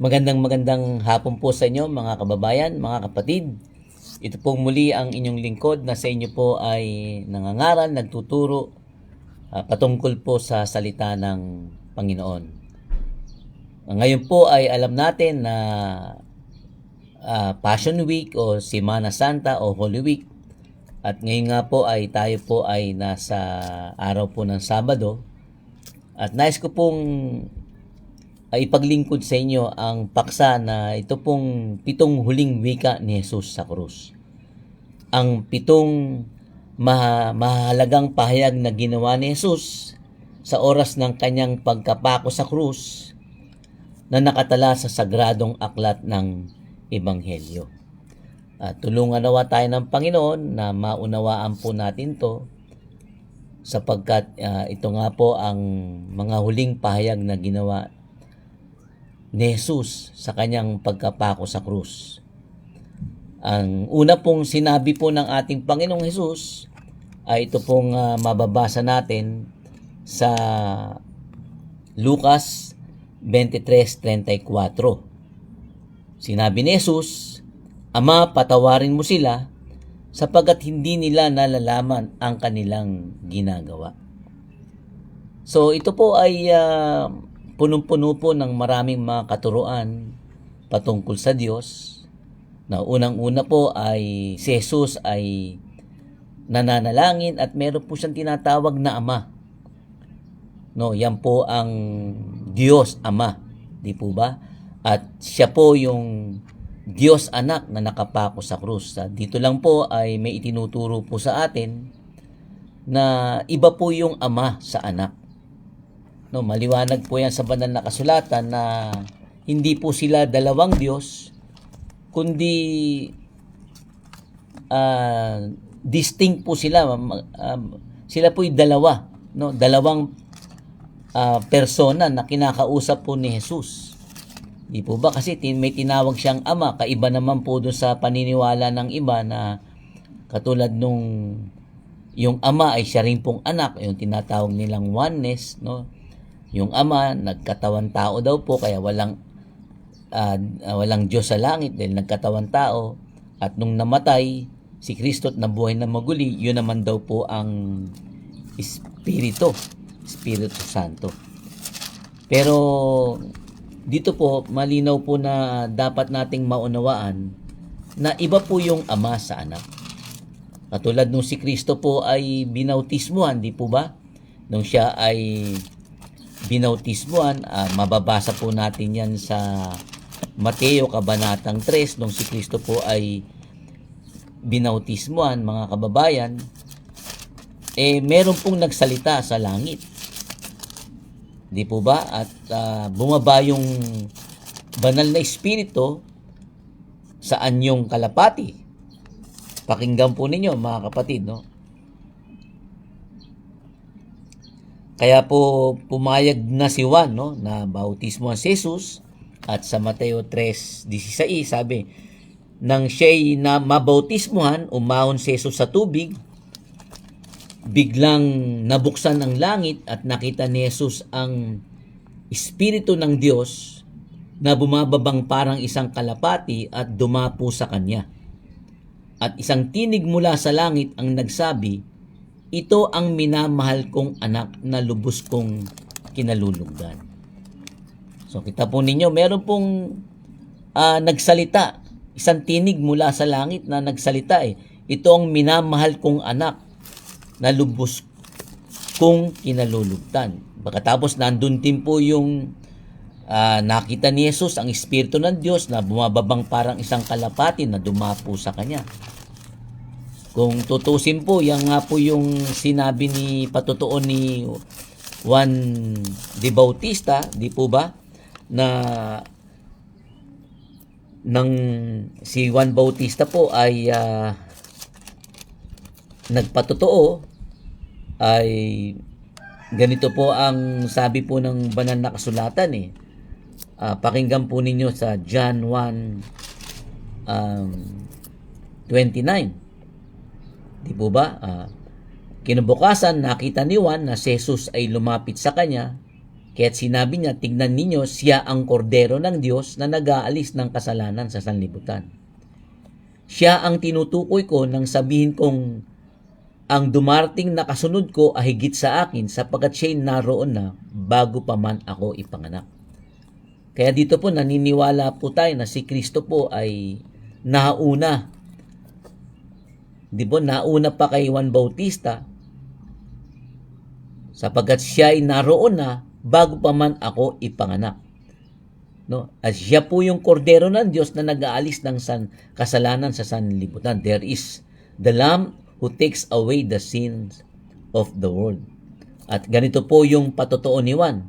Magandang hapon po sa inyo mga kababayan, mga kapatid. Ito pong muli ang inyong lingkod na sa inyo po ay nangangaral, nagtuturo patungkol po sa salita ng Panginoon. Ngayon po ay alam natin na Passion Week o Semana Santa o Holy Week. At ngayon nga po ay tayo po ay nasa araw po ng Sabado. At nais ko pong ipaglingkod sa inyo ang paksa na ito pong 7 huling wika ni Jesus sa krus. Ang 7 mahalagang pahayag na ginawa ni Jesus sa oras ng kanyang pagkapako sa krus na nakatala sa sagradong aklat ng Ebanghelyo. Tulungan nawa tayo ng Panginoon na maunawaan po natin to sapagkat ito nga po ang mga huling pahayag na ginawa ni Jesus sa kanyang pagkapako sa krus. Ang una pong sinabi po ng ating Panginoong Jesus ay ito pong mababasa natin sa Lucas 23:34. Sinabi ni Jesus, "Ama, patawarin mo sila sapagkat hindi nila nalalaman ang kanilang ginagawa." So ito po ay punong-puno po ng maraming mga katuruan patungkol sa Diyos. Na unang-una po ay si Jesus ay nananalangin at meron po siyang tinatawag na Ama. No, yan po ang Diyos Ama, di po ba? At siya po yung Diyos Anak na nakapako sa krus. Dito lang po ay may itinuturo po sa atin na iba po yung Ama sa Anak. No, maliwanag po yan sa banal na kasulatan na hindi po sila dalawang Diyos, kundi distinct po sila. Sila po'y dalawa, no? Dalawang persona na kinakausap po ni Jesus. Di po ba? Kasi may tinawag siyang Ama, kaiba naman po doon sa paniniwala ng iba na katulad nung yung Ama ay siya rin pong anak, yung tinatawag nilang oneness, no? Yung Ama, nagkatawan tao daw po, kaya walang Diyos sa langit dahil nagkatawan tao. At nung namatay si Kristo at nabuhay na maguli, yun naman daw po ang Espiritu Santo. Pero dito po, malinaw po na dapat nating maunawaan na iba po yung Ama sa Anak. Katulad nung si Kristo po ay binautismuhan, di po ba? Nung siya ay binautismuhan, mababasa po natin yan sa Mateo Kabanatang 3, nung si Kristo po ay binautismuhan, mga kababayan, meron pong nagsalita sa langit. Di po ba? At bumaba yung banal na espiritu sa anyong kalapati. Pakinggan po ninyo, mga kapatid, no? Kaya po pumayag na si Juan, no, na bautismohan si Jesus. At sa Mateo 3:16 sabi, nang siya'y na mabautismohan, umahon si Jesus sa tubig, biglang nabuksan ang langit at nakita ni Jesus ang Espiritu ng Diyos na bumababang parang isang kalapati at dumapo sa kanya. At isang tinig mula sa langit ang nagsabi, "Ito ang minamahal kong anak na lubos kong kinalulugdan." So kita po ninyo, meron pong nagsalita, isang tinig mula sa langit na nagsalita "Ito ang minamahal kong anak na lubos kong kinalulugdan." Pagkatapos nandun din po yung nakita ni Jesus ang Espiritu ng Diyos na bumababang parang isang kalapati na dumapo sa kanya. Kung tutusin po, yan nga po yung sinabi patutuon ni Juan de Bautista, di po ba? Na nang si Juan Bautista po ay nagpatotoo, ay ganito po ang sabi po ng banal na kasulatan pakinggan po ninyo sa John 1:29. Di po ba? Kinabukasan nakita ni Juan na si Jesus ay lumapit sa kanya Kaya't sinabi niya, tignan ninyo, siya ang kordero ng Diyos na nag-aalis ng kasalanan sa sanlibutan. Siya ang tinutukoy ko nang sabihin kong ang dumarating na kasunod ko ay higit sa akin sapagkat siya'y naroon na bago pa man ako ipanganak. Kaya dito po naniniwala po tayo na si Kristo po ay nauna. Di ba? Nauna pa kay Juan Bautista sapagkat siya ay naroon na bago pa man ako ipanganak. No? At siya po yung kordero ng Diyos na nag-aalis ng kasalanan sa sanlibutan. There is the Lamb who takes away the sins of the world. At ganito po yung patotoo ni Juan.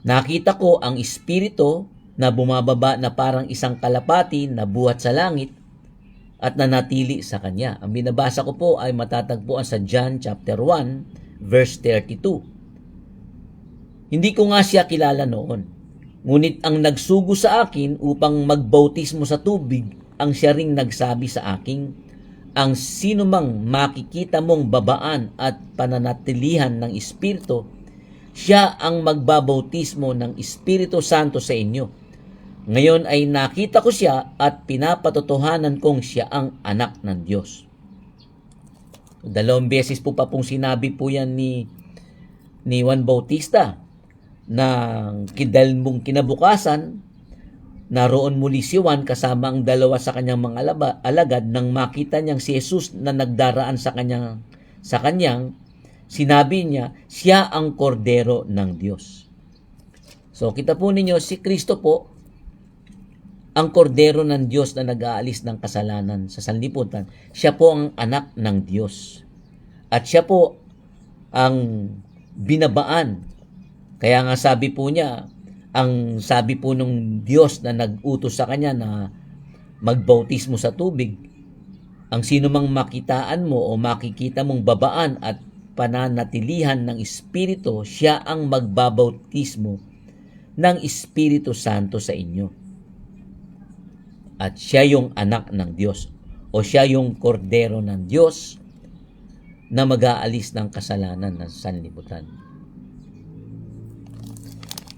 Nakita ko ang Espiritu na bumababa na parang isang kalapati na buhat sa langit at nanatili sa kanya. Ang binabasa ko po ay matatagpuan sa John chapter 1 verse 32. Hindi ko nga siya kilala noon. Ngunit ang nagsugo sa akin upang magbautismo sa tubig ang siya ring nagsabi sa akin, ang sinumang makikita mong babaan at pananatilihan ng Espiritu, siya ang magbabautismo ng Espiritu Santo sa inyo. Ngayon ay nakita ko siya at pinapatotohanan kong siya ang anak ng Diyos. 2 beses po pa pong sinabi po yan ni Juan Bautista na dahil mong kinabukasan, naroon muli si Juan kasama ang dalawa sa kanyang mga alagad nang makita niyang si Jesus na nagdaraan sa kanyang sinabi niya, siya ang kordero ng Diyos. So kita po ninyo, si Kristo po ang kordero ng Diyos na nag-aalis ng kasalanan sa sanlibutan. Siya po ang anak ng Diyos. At siya po ang binabaan. Kaya nga sabi po niya, ang sabi po ng Diyos na nag-utos sa kanya na magbautismo sa tubig, ang sino mang makitaan mo o makikita mong babaan at pananatilihan ng Espiritu, siya ang magbabautismo ng Espiritu Santo sa inyo. At siya yung anak ng Diyos o siya yung kordero ng Diyos na mag-aalis ng kasalanan ng sanlibutan.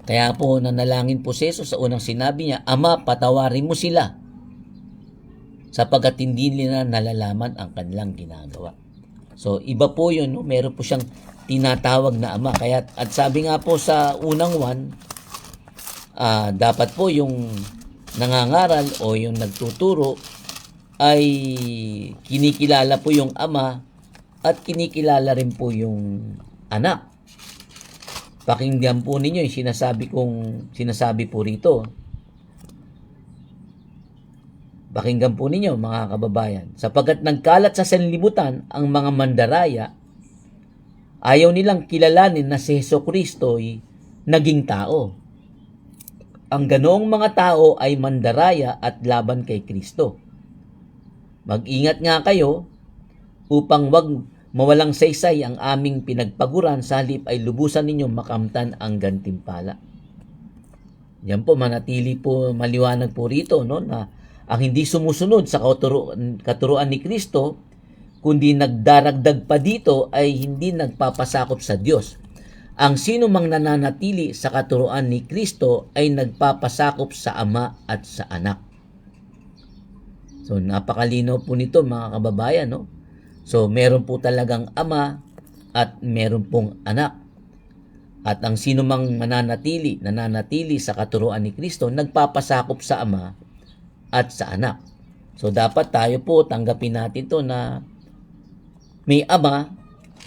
Kaya po nanalangin po si Jesus sa unang sinabi niya, Ama, patawarin mo sila sapagkat hindi nila nalalaman ang kanilang ginagawa. So, iba po yun, no? Meron po siyang tinatawag na Ama. Kaya, at sabi nga po sa unang dapat po yung nangangaral o yung nagtuturo ay kinikilala po yung Ama at kinikilala rin po yung anak. Pakinggan po ninyo yung sinasabi po rito. Pakinggan po ninyo mga kababayan. Sapagkat nagkalat sa sanlibutan ang mga mandaraya, ayaw nilang kilalanin na si Hesukristo ay naging tao. Ang ganoong mga tao ay mandaraya at laban kay Kristo. Mag-ingat nga kayo upang wag mawalang saysay ang aming pinagpaguran, sa halip ay lubusan ninyong makamtan ang gantimpala. Yan po, manatili po, maliwanag po rito, no, na ang hindi sumusunod sa katuruan ni Kristo, kundi nagdaragdag pa dito, ay hindi nagpapasakop sa Diyos. Ang sino mang nananatili sa katuruan ni Kristo ay nagpapasakop sa Ama at sa Anak. So, napakalinaw po nito mga kababayan, no? So, meron po talagang Ama at meron pong Anak. At ang sino mang nananatili sa katuruan ni Kristo, nagpapasakop sa Ama at sa Anak. So, dapat tayo po tanggapin natin to na may Ama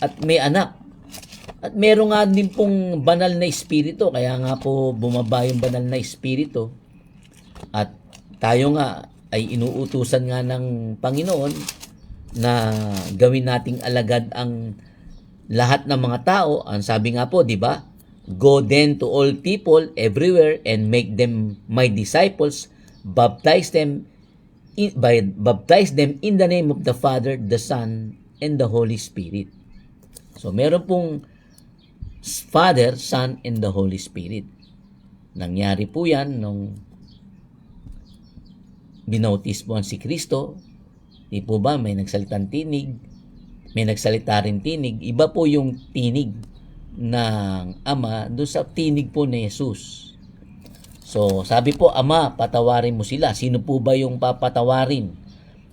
at may Anak. At meron nga din pong banal na espiritu, kaya nga po bumaba yung banal na espiritu. At tayo nga ay inuutusan nga ng Panginoon na gawin nating alagad ang lahat ng mga tao. Ang sabi nga po, di ba? Go then to all people everywhere and make them my disciples, baptize them in the name of the Father, the Son, and the Holy Spirit. So meron pong Father, Son, and the Holy Spirit. Nangyari po yan nung binautismohan si Kristo. Di po ba may nagsalitang tinig, may nagsalita rin tinig. Iba po yung tinig ng Ama doon sa tinig po ni Jesus. So, sabi po, Ama, patawarin mo sila. Sino po ba yung papatawarin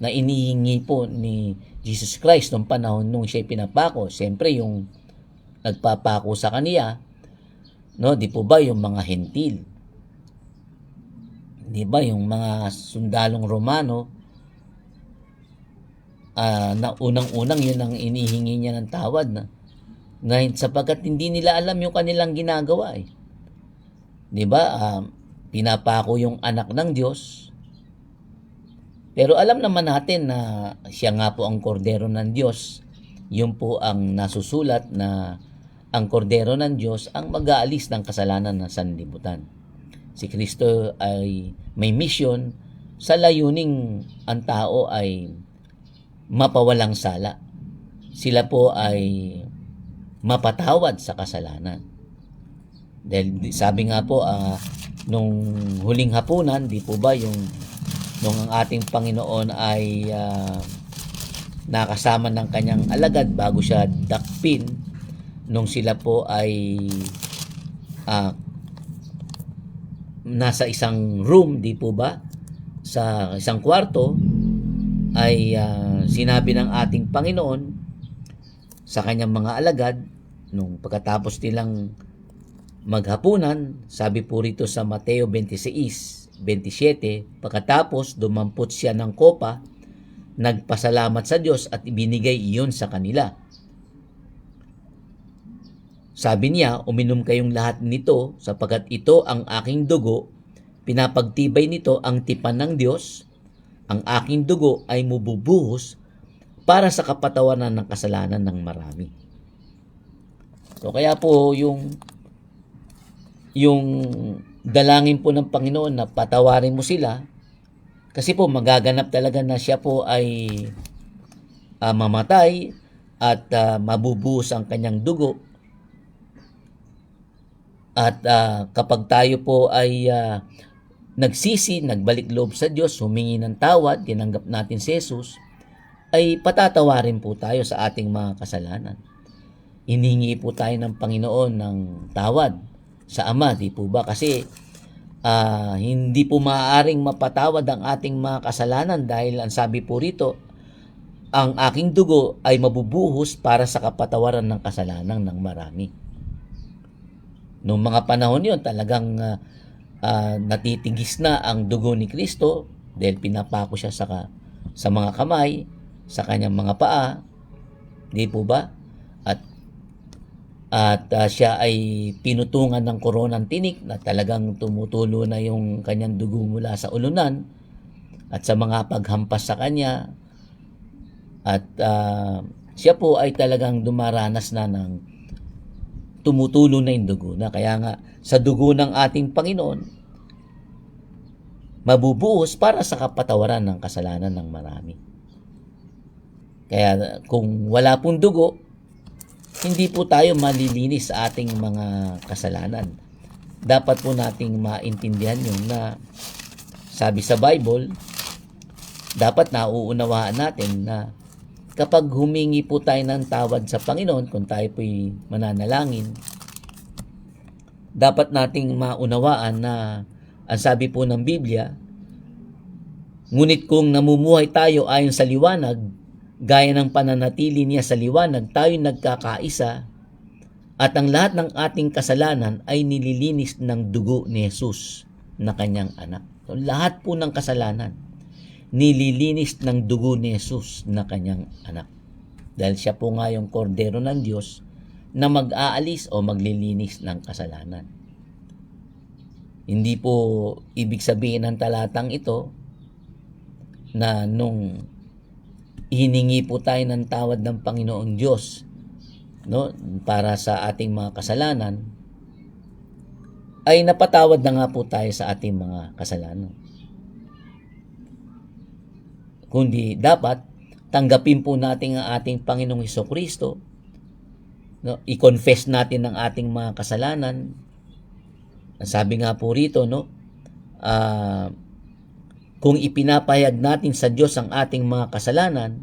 na inihingi po ni Jesus Christ noong panahon nung siya pinapako? Siyempre, yung nagpapako sa kaniya, no, di po ba yung mga hentil? Di ba yung mga sundalong Romano, na unang-unang yun ang inihingi niya ng tawad na sapagkat hindi nila alam yung kanilang ginagawa eh. 'Di ba? Pinapako yung anak ng Diyos. Pero alam naman natin na siya nga po ang kordero ng Diyos. Yun po ang nasusulat na ang kordero ng Diyos ang mag-aalis ng kasalanan ng sanlibutan. Si Kristo ay may mission sa layuning ang tao ay mapawalang sala. Sila po ay mapatawad sa kasalanan. Dahil sabi nga po, nung huling hapunan, di po ba nung ang ating Panginoon ay nakasama ng kanyang alagad bago siya dakpin, nung sila po ay nasa isang room, di po ba, sa isang kwarto, ay sinabi ng ating Panginoon sa kanyang mga alagad, nung pagkatapos nilang maghapunan, sabi po rito sa Mateo 26:27, pagkatapos dumampot siya ng kopa, nagpasalamat sa Diyos at ibinigay iyon sa kanila. Sabi niya, uminom kayong lahat nito sapagkat ito ang aking dugo, pinapagtibay nito ang tipan ng Diyos. Ang aking dugo ay mabubuhos para sa kapatawaran ng kasalanan ng marami. So kaya po yung dalangin po ng Panginoon na patawarin mo sila, kasi po magaganap talaga na siya po ay mamatay at mabubuhos ang kanyang dugo. At kapag tayo po ay nagsisi, nagbalik loob sa Diyos, humingi ng tawad, tinanggap natin si Jesus, ay patatawarin po tayo sa ating mga kasalanan. Hiningi po tayo ng Panginoon ng tawad sa Ama, di po ba? Kasi hindi po maaaring mapatawad ang ating mga kasalanan dahil ang sabi po rito, ang aking dugo ay mabubuhos para sa kapatawaran ng kasalanan ng marami. Noong mga panahon yun, talagang natitigis na ang dugo ni Kristo dahil pinapako siya sa mga kamay, sa kanyang mga paa, di po ba? At siya ay pinutungan ng koronang tinik na talagang tumutulo na yung kanyang dugo mula sa ulunan at sa mga paghampas sa kanya. At siya po ay talagang dumaranas na ng tumutulo na yung dugo na. Kaya nga sa dugo ng ating Panginoon, mabubuhos para sa kapatawaran ng kasalanan ng marami. Kaya kung wala pong dugo, hindi po tayo malilinis sa ating mga kasalanan. Dapat po nating maintindihan yun na sabi sa Bible, dapat nauunawaan natin na kapag humingi po tayo ng tawad sa Panginoon, kung tayo po'y mananalangin, dapat nating maunawaan na ang sabi po ng Biblia, ngunit kung namumuhay tayo ayon sa liwanag, gaya ng pananatili niya sa liwanag, tayo nagkakaisa at ang lahat ng ating kasalanan ay nililinis ng dugo ni Jesus na kanyang anak. So, lahat po ng kasalanan nililinis ng dugo ni Jesus na kanyang anak. Dahil siya po nga yung kordero ng Diyos na mag-aalis o maglilinis ng kasalanan. Hindi po ibig sabihin ng talatang ito na nung hiningi po tayo ng tawad ng Panginoong Diyos, no, para sa ating mga kasalanan, ay napatawad na nga po tayo sa ating mga kasalanan. Kundi dapat tanggapin po natin ang ating Panginoong Hesukristo, no, i-confess natin ang ating mga kasalanan. Sabi nga po rito, no, kung ipinapahayag natin sa Diyos ang ating mga kasalanan,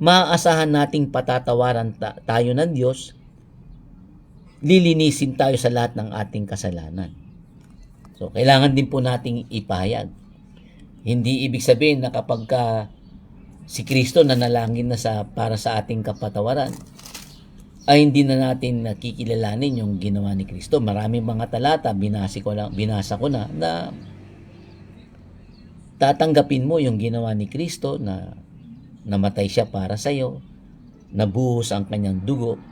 maaasahan nating patatawaran tayo ng Diyos lilinisin tayo sa lahat ng ating kasalanan. So, kailangan din po nating ipahayag. Hindi ibig sabihin na kapag si Kristo nanalangin na para sa ating kapatawaran, ay hindi na natin nakikilalanin yung ginawa ni Kristo. Maraming mga talata, binasa ko na tatanggapin mo yung ginawa ni Kristo na namatay siya para sa iyo, nabuhos ang kanyang dugo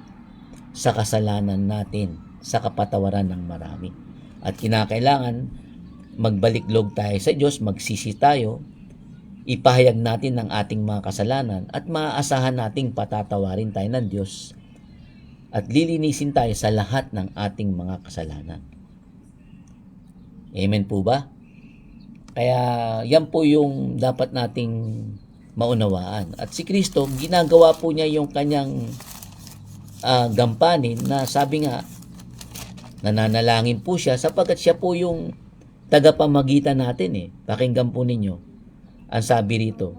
sa kasalanan natin, sa kapatawaran ng marami. At kinakailangan magbalik loob tayo sa Diyos, magsisi tayo, ipahayag natin ang ating mga kasalanan at maaasahan nating patatawarin tayo ng Diyos at lilinisin tayo sa lahat ng ating mga kasalanan. Amen po ba? Kaya yan po yung dapat nating maunawaan. At si Kristo, ginagawa po niya yung kanyang gampanin na sabi nga, nananalangin po siya sapagkat siya po yung tagapamagitan natin . Pakinggan po ninyo ang sabi rito.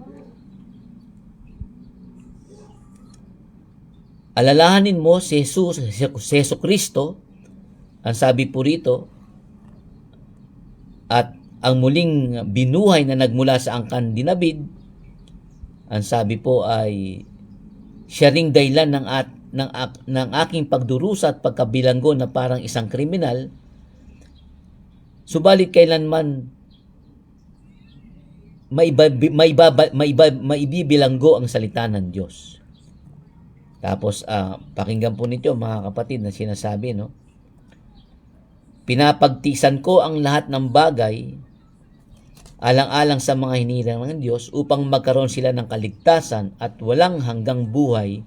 Alalahanin mo si Jesu Kristo, ang sabi po rito, at ang muling binuhay na nagmula sa angkan dinabid, ang sabi po ay siya ring dahilan ng aking pagdurusa at pagkabilanggo na parang isang kriminal, subalit kailanman maibibilanggo ang salita ng Diyos. Tapos, pakinggan po nito mga kapatid na sinasabi, no? Pinapagtisan ko ang lahat ng bagay alang-alang sa mga hinihiling ng Diyos upang magkaroon sila ng kaligtasan at walang hanggang buhay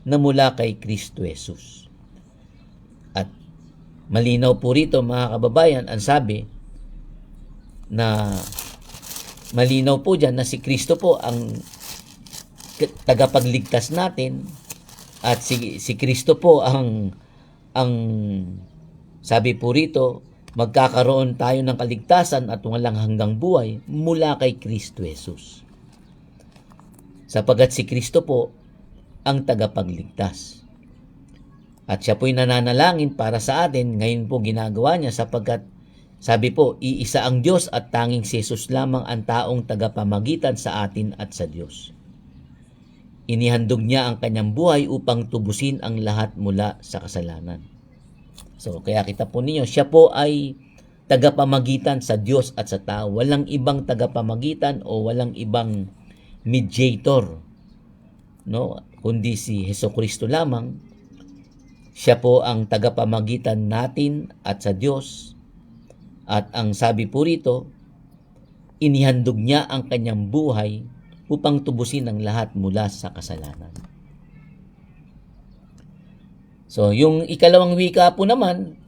na mula kay Kristo Jesus. At malinaw po rito mga kababayan, ang sabi na malinaw po dyan na si Kristo po ang tagapagligtas natin. At si Kristo po ang sabi po rito, magkakaroon tayo ng kaligtasan at walang hanggang buhay mula kay Kristo Jesus. Sapagkat si Kristo po ang tagapagligtas. At siya po'y nananalangin para sa atin, ngayon po ginagawa niya sapagkat sabi po, iisa ang Diyos at tanging si Jesus lamang ang taong tagapamagitan sa atin at sa Diyos. Inihandog niya ang kanyang buhay upang tubusin ang lahat mula sa kasalanan. So, kaya kita po ninyo, siya po ay tagapamagitan sa Diyos at sa tao. Walang ibang tagapamagitan o walang ibang mediator, no? Kundi si Jesucristo lamang. Siya po ang tagapamagitan natin at sa Diyos. At ang sabi po rito, inihandog niya ang kanyang buhay upang tubusin ang lahat mula sa kasalanan. So, yung ikalawang wika po naman,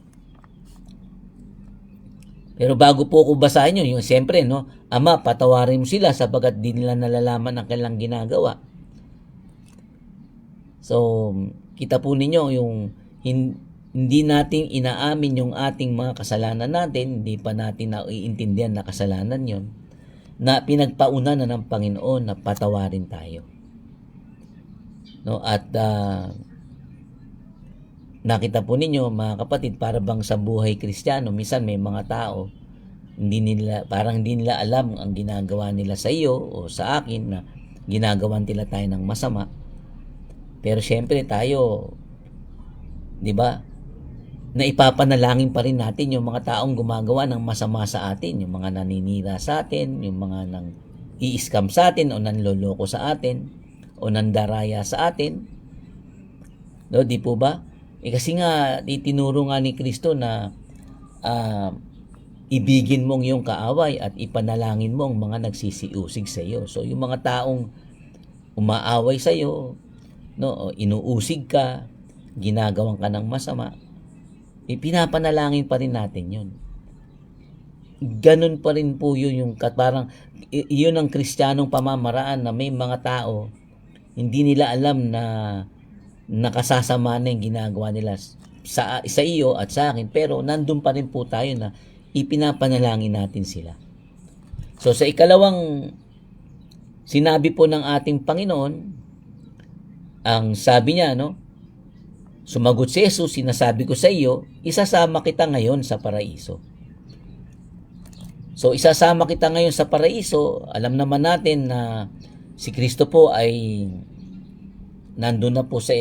pero bago po ko basahin yun, yung siyempre, no, Ama, patawarin mo sila sapagkat di nila nalalaman ang kanilang ginagawa. So, kita po ninyo yung hindi natin inaamin yung ating mga kasalanan natin, hindi pa natin naiintindihan na kasalanan yon, na pinagpauna na ng Panginoon na patawarin tayo. No, at nakita po ninyo mga kapatid, para bang sa buhay Kristiyano, minsan may mga tao parang hindi nila alam ang ginagawa nila sa iyo o sa akin, na ginagawan nila tayo ng masama. Pero syempre tayo, 'di ba? Na ipapanalangin pa rin natin yung mga taong gumagawa ng masama sa atin, yung mga naninira sa atin, yung mga nang i-scam sa atin o nanloloko sa atin o nandaraya sa atin. No, di po ba? Kasi nga itinuro nga ni Kristo na ibigin mong yung kaaway at ipanalangin mo ang mga nagsisiusig sa iyo. So yung mga taong umaaway sa iyo, no, o inuusig ka, ginagawan ka ng masama, pinapanalangin pa rin natin yun. Ganun pa rin po yun, yung parang yun ang Kristiyanong pamamaraan, na may mga tao hindi nila alam na nakasasama na yung ginagawa nila sa iyo at sa akin, pero nandun pa rin po tayo na ipinapanalangin natin sila. So sa ikalawang sinabi po ng ating Panginoon, ang sabi niya, no, Sumagot si Jesus, sinasabi ko sa iyo, isasama kita ngayon sa paraiso. So isasama kita ngayon sa paraiso, alam naman natin na si Kristo po ay nandun na po sa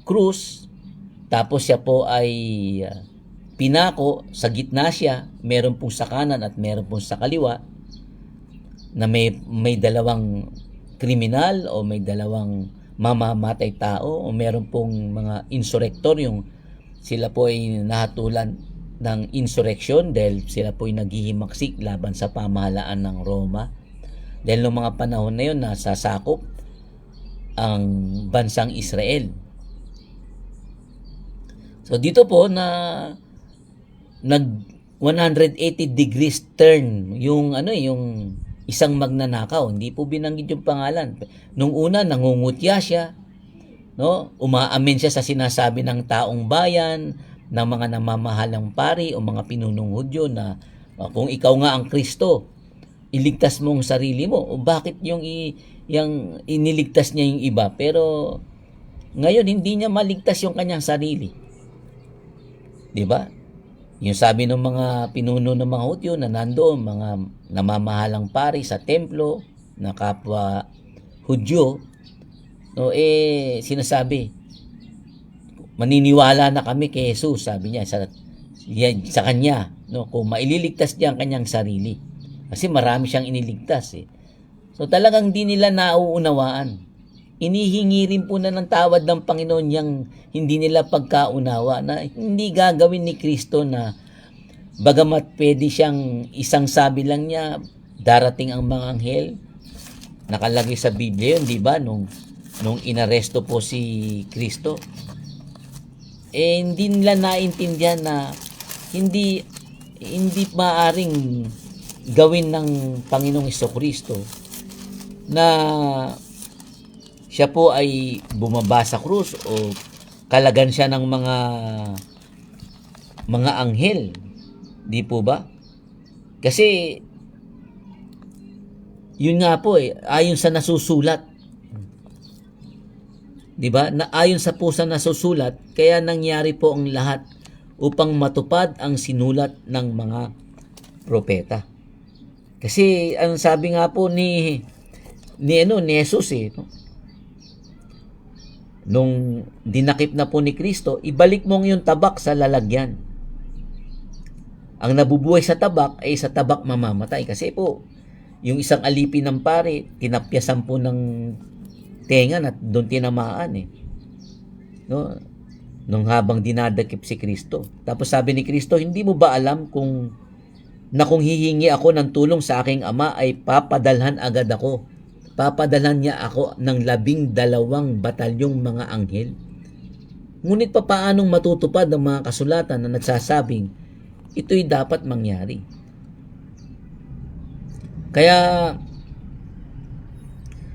krus, tapos siya po ay pinako, sa gitna siya, meron pong sa kanan at meron pong sa kaliwa, na may dalawang kriminal o may dalawang mamamatay tao o meron pong mga insurrector, yung sila po ay nahatulan ng insurrection dahil sila po ay naghihimaksik laban sa pamahalaan ng Roma. Dahil noong mga panahon na yun, nasasakop ang bansang Israel. So dito po na nag 180 degrees turn yung yung isang magnanakaw. Hindi po binanggit yung pangalan. Nung una nangungutya siya, no? Umaamin siya sa sinasabi ng taong bayan, ng mga namamahalang pari o mga pinunong Hudyo na kung ikaw nga ang Kristo, iligtas mo ang sarili mo. O bakit yung iniligtas niya yung iba? Pero ngayon hindi niya maligtas yung kanyang sarili. 'Di ba? Yung sabi ng mga pinuno ng mga Hudyo na nandoon, mga namamahalang pari sa templo na kapwa Hudyo, no, sinasabi, maniniwala na kami kay Jesus, sabi niya sa kanya, no, kung maililigtas niya ang kanyang sarili. Kasi marami siyang iniligtas. So talagang di nila nauunawaan. Inihingi rin po na ng tawad ng Panginoon yang hindi nila pagkaunawa na hindi gagawin ni Kristo na bagamat pwede siyang isang sabi lang niya, darating ang mga anghel. Nakalagay sa Biblia yun, di ba? Nung inaresto po si Kristo. Hindi nila naintindihan na hindi maaring gawin ng Panginoong Jesucristo na siya po ay bumaba sa krus o kalagan siya ng mga anghel. Di po ba? Kasi yun nga po ayon sa nasusulat. Di ba? Na ayon sa po sa nasusulat, kaya nangyari po ang lahat upang matupad ang sinulat ng mga propeta. Kasi ang sabi nga po ni Jesus no? Nung dinakip na po ni Kristo, ibalik mo yung tabak sa lalagyan. Ang nabubuhay sa tabak ay sa tabak mamamatay. Kasi po, yung isang alipin ng pare, tinapyasan po ng tenga at doon tinamaan no? Nung habang dinadakip si Kristo. Tapos sabi ni Kristo, hindi mo ba alam kung hihingi ako ng tulong sa aking ama ay papadalhan agad ako. Papadalhan niya ako ng 12 batalyong mga anghel. Ngunit paanong matutupad ang mga kasulatan na nagsasabing ito'y dapat mangyari? Kaya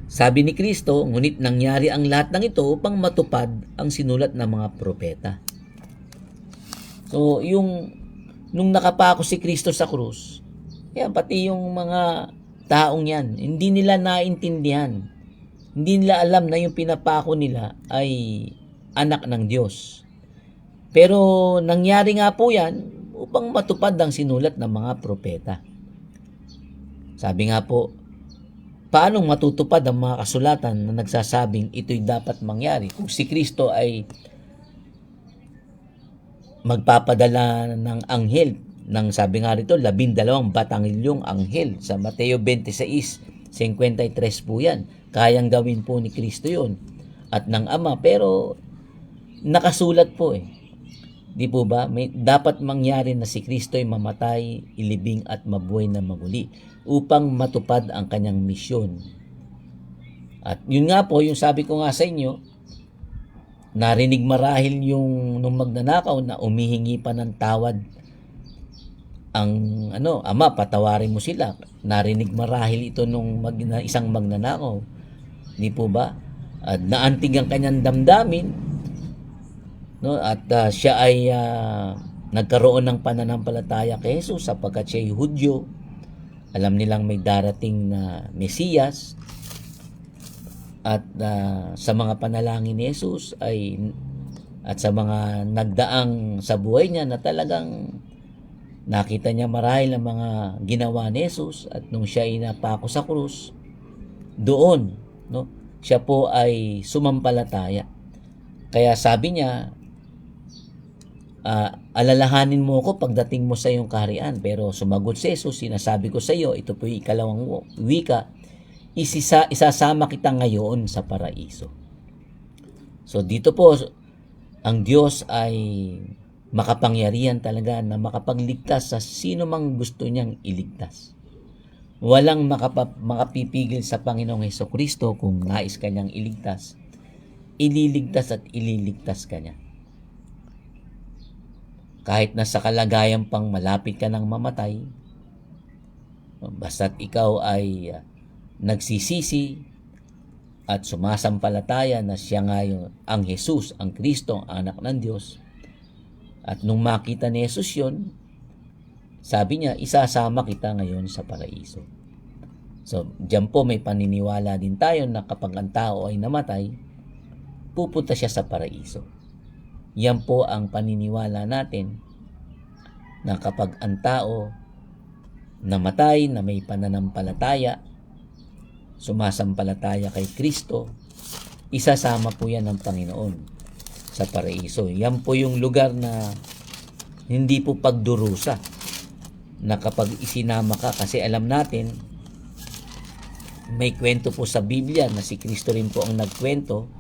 sabi ni Kristo, ngunit nangyari ang lahat ng ito upang matupad ang sinulat ng mga propeta. So, nung nakapako si Kristo sa krus, pati yung mga taong yan, hindi nila naintindihan. Hindi nila alam na yung pinapako nila ay anak ng Diyos. Pero nangyari nga po yan upang matupad ang sinulat ng mga propeta. Sabi nga po, paano matutupad ang mga kasulatan na nagsasabing ito'y dapat mangyari kung si Kristo ay magpapadala ng anghel ng sabi nga rito 12 batangilyong anghel sa Mateo 26:53 po yan. Kayang gawin po ni Kristo yun at ng Ama, pero nakasulat po di po ba? Dapat mangyari na si Kristo ay mamatay, ilibing at mabuhay na maguli upang matupad ang kanyang misyon. At yun nga po, yung sabi ko nga sa inyo, narinig marahil yung nung magnanakaw na umihingi pa ng tawad ang Ama, patawarin mo sila. Narinig marahil ito nung isang magnanakaw. Di po ba? At naantig ang kanyang damdamin, no? At siya ay nagkaroon ng pananampalataya kay Jesus sapagkat siya ay Hudyo. Alam nilang may darating na Mesiyas. At sa mga panalangin ni Jesus ay at sa mga nagdaang sa buhay niya na talagang nakita niya marahil ang mga ginawa ni Jesus at nung siya ay napako sa krus, doon, no, siya po ay sumampalataya. Kaya sabi niya, alalahanin mo ko pagdating mo sa iyong kaharian. Pero sumagot si Jesus, sinasabi ko sa iyo, ito po yung ikalawang wika, isasama kita ngayon sa paraiso. So dito po, ang Diyos ay makapangyarihan talaga na makapagligtas sa sino mang gusto niyang iligtas. Walang makapipigil sa Panginoong Hesukristo kung nais kanyang iligtas. Ililigtas at ililigtas kanya. Kahit nasa kalagayan pang malapit ka ng mamatay, basta't ikaw ay nagsisisi at sumasampalataya na siya ngayon ang Jesus, ang Kristo, ang anak ng Diyos. At nung makita ni Jesus yun, sabi niya, isasama kita ngayon sa paraiso. So, diyan po may paniniwala din tayo na kapag ang tao ay namatay, pupunta siya sa paraiso. Yan po ang paniniwala natin na kapag ang tao namatay na may pananampalataya, sumasampalataya kay Kristo, isasama po yan ng Panginoon sa paraiso. Yan po yung lugar na hindi po pagdurusa, na kapag isinama ka, kasi alam natin, may kwento po sa Biblia na si Kristo rin po ang nagkwento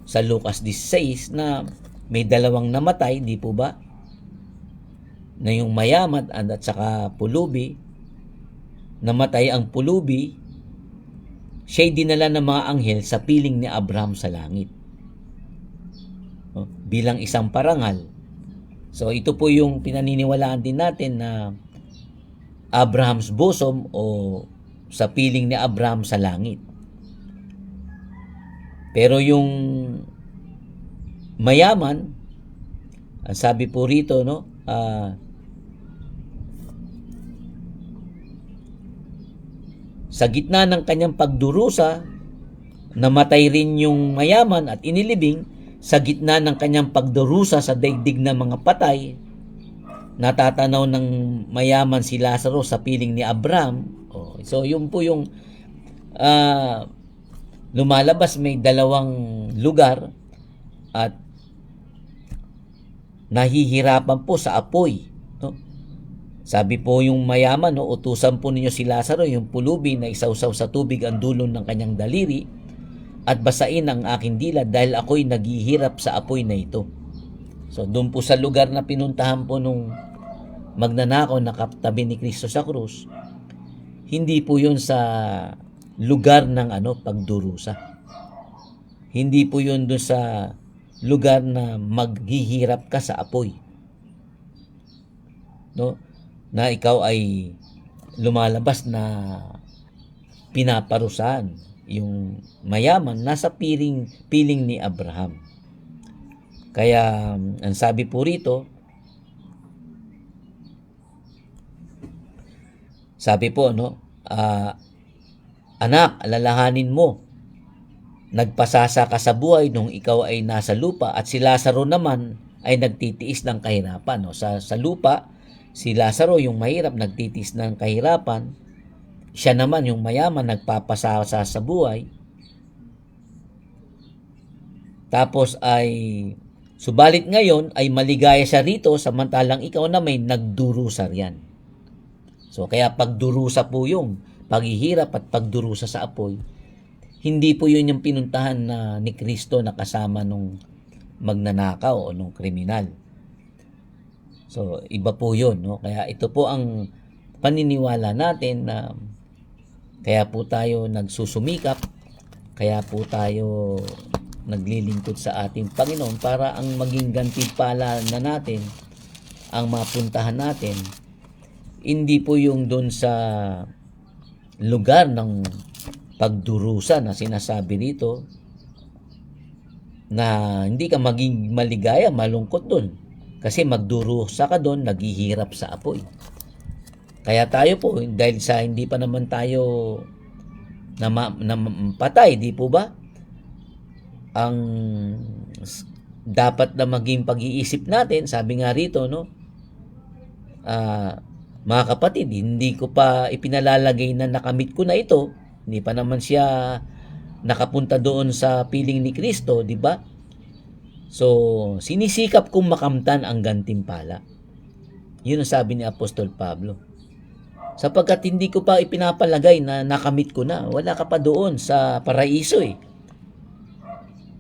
sa Lucas 16 na may dalawang namatay, di po ba? Na yung mayaman at saka pulubi, namatay ang pulubi, siya'y dinala ng mga anghel sa piling ni Abraham sa langit. Bilang isang parangal. So ito po yung pinaniniwalaan din natin na Abraham's bosom o sa piling ni Abraham sa langit. Pero yung mayaman, ang sabi po rito, no, sa gitna ng kanyang pagdurusa, namatay rin yung mayaman at inilibing. Sa gitna ng kanyang pagdurusa sa daigdig ng mga patay, natatanaw ng mayaman si Lazaro sa piling ni Abraham. So yun po yung lumalabas, may dalawang lugar at nahihirapan po sa apoy, no? Sabi po yung mayaman, no, utusan po ninyo si Lazaro, yung pulubi, na isawsaw sa tubig ang dulo ng kanyang daliri at basain ang aking dila dahil ako'y naghihirap sa apoy na ito. So doon po sa lugar na pinuntahan po nung magnanakaw na katabi ni Kristo sa krus, hindi po yun sa lugar ng pagdurusa. Hindi po yun doon sa lugar na maghihirap ka sa apoy, no, na ikaw ay lumalabas na pinaparusahan. Yung mayaman nasa piling ni Abraham. Kaya ang sabi po rito, sabi po, no, anak, alalahanin mo, nagpasasa ka sa buhay nung ikaw ay nasa lupa, at si Lazaro naman ay nagtitiis ng kahirapan. No? Sa lupa, si Lazaro yung mahirap, nagtitiis ng kahirapan. Siya naman yung mayaman, nagpapasasa sa buhay. Tapos ay, subalit ngayon ay maligaya siya rito, samantalang ikaw na may nagdurusa riyan. So kaya pagdurusa po yung paghihirap at pagdurusa sa apoy. Hindi po yun yung pinuntahan na ni Kristo na kasama nung magnanakaw o nung kriminal. So iba po yun, no? Kaya ito po ang paniniwala natin na kaya po tayo nagsusumikap, kaya po tayo naglilingkod sa ating Panginoon para ang maging gantimpala na natin, ang mapuntahan natin, hindi po yung doon sa lugar ng pagdurusa na sinasabi dito, na hindi ka maging maligaya, malungkot doon. Kasi magdurusa ka doon, naghihirap sa apoy. Kaya tayo po, dahil sa hindi pa naman tayo patay, di po ba? Ang dapat na maging pag-iisip natin, sabi nga rito, no, mga kapatid, hindi ko pa ipinalalagay na nakamit ko na ito, hindi pa naman siya nakapunta doon sa piling ni Kristo, di ba? So, sinisikap kong makamtan ang gantimpala. Yun ang sabi ni Apostol Pablo. Sapagkat hindi ko pa ipinapalagay na nakamit ko na. Wala ka pa doon sa paraiso eh.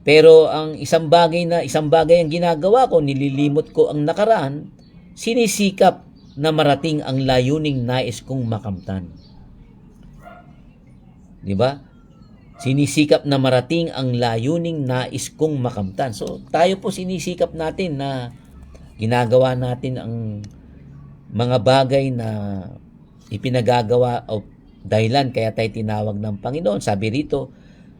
Pero ang isang bagay ang ginagawa ko, nililimot ko ang nakaraan, sinisikap na marating ang layuning nais kong makamtan. Di ba? Sinisikap na marating ang layuning nais kong makamtan. So, tayo po sinisikap natin na ginagawa natin ang mga bagay na ipinagagawa o dahilan kaya tayo tinawag ng Panginoon. Sabi rito,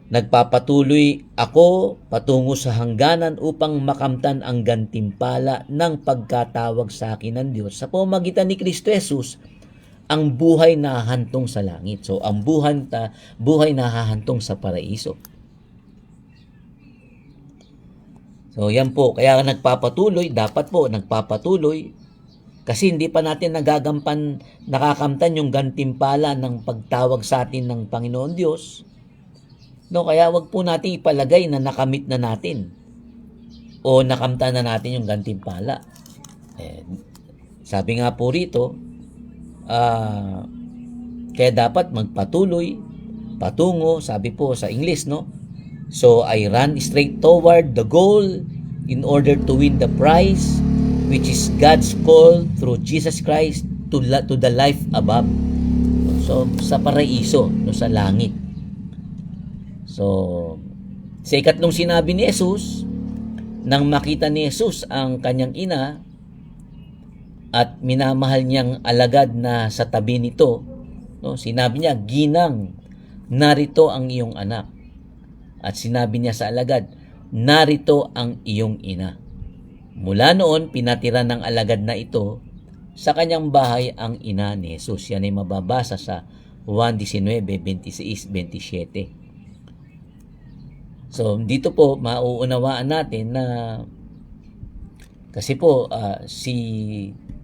nagpapatuloy ako patungo sa hangganan upang makamtan ang gantimpala ng pagkatawag sa akin ng Diyos sa pamamagitan ni Kristo Jesus, ang buhay na hahantong sa langit. So, ang buhay na hahantong sa paraiso. So, yan po. Kaya dapat po nagpapatuloy kasi hindi pa natin nakakamtan yung gantimpala ng pagtawag sa atin ng Panginoon Diyos. No, kaya wag po natin ipalagay na nakamit na natin o nakamtan na natin yung gantimpala. Sabi nga po rito, kaya dapat magpatuloy, patungo, sabi po sa English, no? So, I run straight toward the goal in order to win the prize, which is God's call through Jesus Christ to the life above. So, sa paraiso, no, sa langit. So, sa ikatlong sinabi ni Jesus, nang makita ni Jesus ang kanyang ina at minamahal niyang alagad na sa tabi nito, no, sinabi niya, "Ginang, narito ang iyong anak." At sinabi niya sa alagad, "Narito ang iyong ina." Mula noon, pinatira ng alagad na ito sa kanyang bahay ang ina ni Jesus. Yan ay mababasa sa Juan 19:26-27. So, dito po, mauunawaan natin na kasi po, si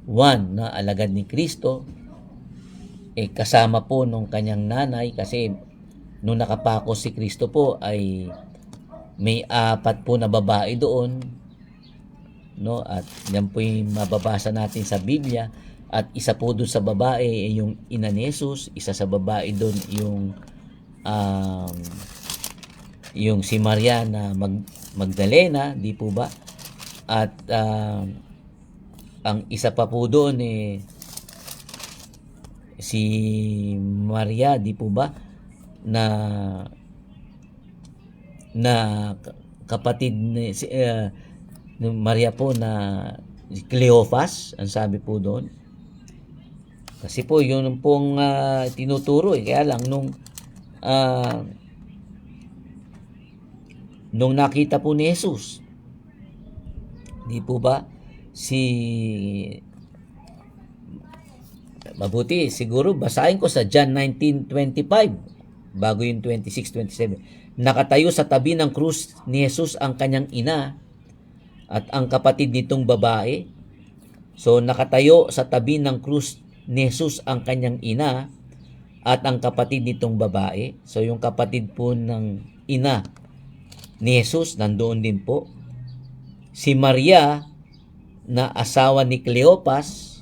Juan na alagad ni Kristo, kasama po nung kanyang nanay kasi nung nakapako si Kristo po ay may 4 po na babae doon. No, at yan po yung mababasa natin sa Biblia, at isa po doon sa babae yung ina ni Jesus, isa sa babae doon yung si Maria na Magdalena, di po ba? At ang isa pa po doon si Maria, di po ba, na kapatid ni Maria po na Cleophas, ang sabi po doon. Kasi po yun pong tinuturo kaya lang nung nakita po ni Jesus, di po ba, mabuti siguro basahin ko sa John 19:25 bago yung 26-27. Nakatayo sa tabi ng krus ni Jesus ang kanyang ina at ang kapatid nitong babae. So, nakatayo sa tabi ng krus ni Jesus ang kanyang ina at ang kapatid nitong babae. So, yung kapatid po ng ina ni Jesus nandoon din po. Si Maria na asawa ni Cleopas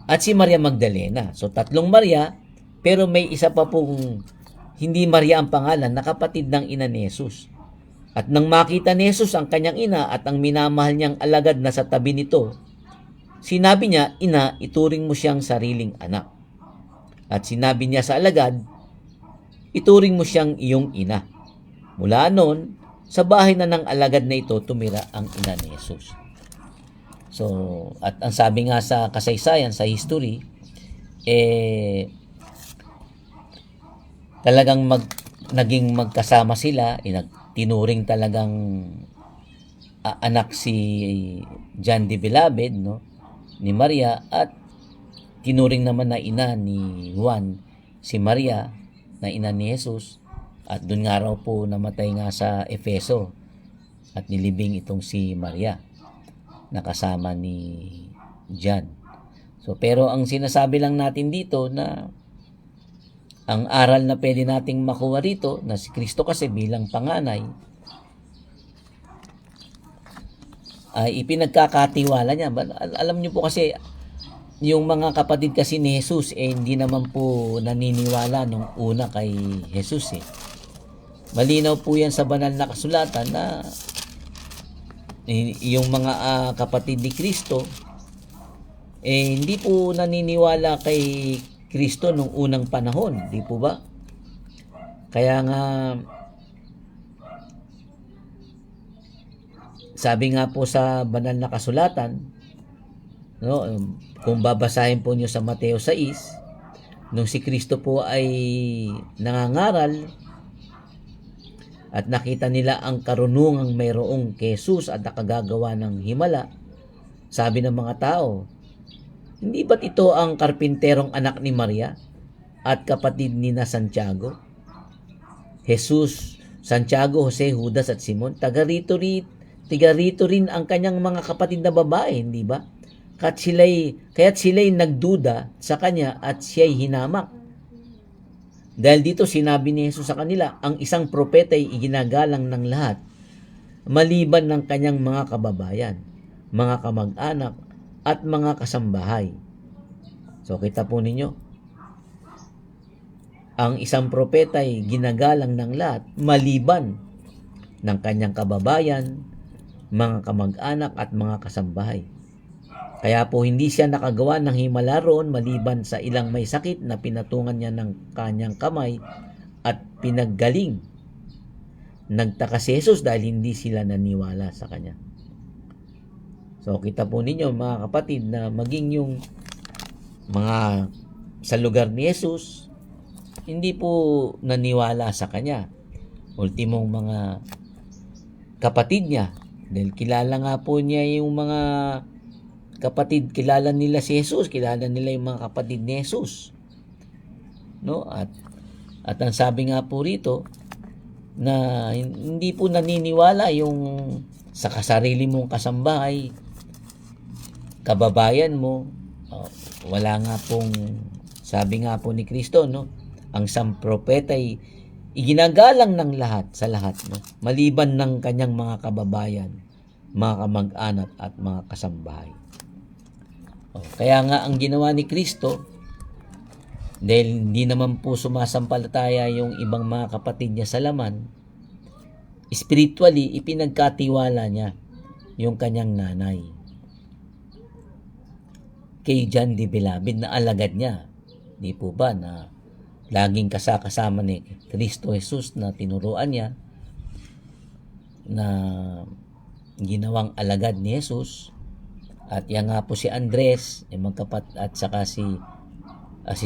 at si Maria Magdalena. So, 3 Maria, pero may isa pa pong hindi Maria ang pangalan na kapatid ng ina ni Jesus. At nang makita ni Jesus ang kanyang ina at ang minamahal niyang alagad na sa tabi nito, sinabi niya, "Ina, ituring mo siyang sariling anak." At sinabi niya sa alagad, "Ituring mo siyang iyong ina." Mula noon, sa bahay na ng alagad na ito, tumira ang ina ni Jesus. So, at ang sabi nga sa kasaysayan, sa history, talagang naging magkasama sila, tinuring talagang anak si John the Beloved, no, ni Maria, at tinuring naman na ina ni Juan si Maria na ina ni Jesus. At doon nga raw po namatay nga sa Efeso at nilibing itong si Maria na kasama ni John. So pero ang sinasabi lang natin dito na ang aral na pwede nating makuha rito na si Kristo kasi bilang panganay ay ipinagkakatiwala niya. Alam niyo po kasi yung mga kapatid kasi ni Jesus hindi naman po naniniwala nung una kay Jesus eh. Malinaw po yan sa banal na kasulatan na yung mga kapatid ni Kristo hindi po naniniwala kay Kristo nung unang panahon, di po ba? Kaya nga sabi nga po sa banal na kasulatan, no, kung babasahin po niyo sa Mateo 6, nung si Kristo po ay nangangaral at nakita nila ang karunungang mayroong kay Jesus at nakagagawa ng himala, sabi ng mga tao, hindi ba't ito ang karpinterong anak ni Maria at kapatid ni na Santiago? Jesus, Santiago, Jose, Judas at Simon, tiga rito rin ang kanyang mga kapatid na babae, hindi ba? Kaya't sila'y nagduda sa kanya at siya'y hinamak. Dahil dito sinabi ni Jesus sa kanila, ang isang propeta ay iginagalang ng lahat, maliban ng kanyang mga kababayan, mga kamag-anak, at mga kasambahay. So kita po ninyo, ang isang propeta ay ginagalang ng lahat, maliban ng kanyang kababayan, mga kamag-anak, at mga kasambahay. Kaya po hindi siya nakagawa ng himala roon maliban sa ilang may sakit na pinatungan niya ng kanyang kamay at pinaggaling. Nagtaka si Jesus dahil hindi sila naniwala sa kanya. So kita po ninyo mga kapatid na maging yung mga sa lugar ni Jesus hindi po naniwala sa kanya. Ultimong mga kapatid niya dahil kilala nga po niya yung mga kapatid, kilala nila si Jesus, kilala nila yung mga kapatid ni Jesus. No? At ang sabi nga po rito na hindi po naniniwala yung sa kasarili mong kasambahay, kababayan mo, wala nga pong, sabi nga po ni Kristo, no? Ang isang propeta ay iginagalang ng lahat sa lahat, no? Maliban ng kanyang mga kababayan, mga kamag-anak at mga kasambahay. Kaya nga ang ginawa ni Kristo, dahil hindi naman po sumasampalataya yung ibang mga kapatid niya sa laman, spiritually ipinagkatiwala niya yung kanyang nanay kay John the Beloved na alagad niya. Di po ba na laging kasama ni Kristo Jesus na tinuruan niya na ginawang alagad ni Jesus. At yan nga po si Andres, at saka si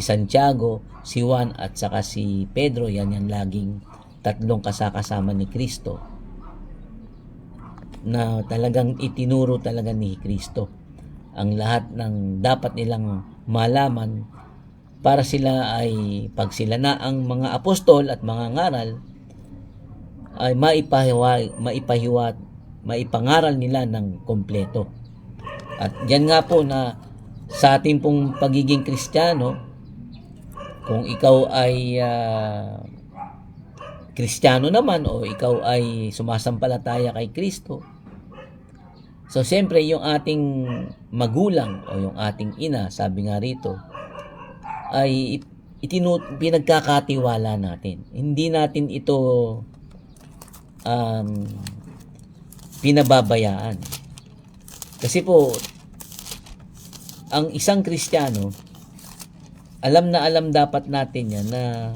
Santiago, si Juan at saka si Pedro, yan laging tatlong kasama ni Kristo na talagang itinuro talaga ni Kristo ang lahat ng dapat nilang malaman para sila ay pag sila na ang mga apostol at mga ngaral ay maipangaral nila ng kompleto. At yan nga po na sa ating pong pagiging Kristiyano, kung ikaw ay Kristiyano naman o ikaw ay sumasampalataya kay Kristo, so siyempre yung ating magulang o yung ating ina, sabi nga rito, ay pinagkakatiwala natin. Hindi natin ito pinababayaan. Kasi po, ang isang Kristiyano, alam na alam dapat natin yan na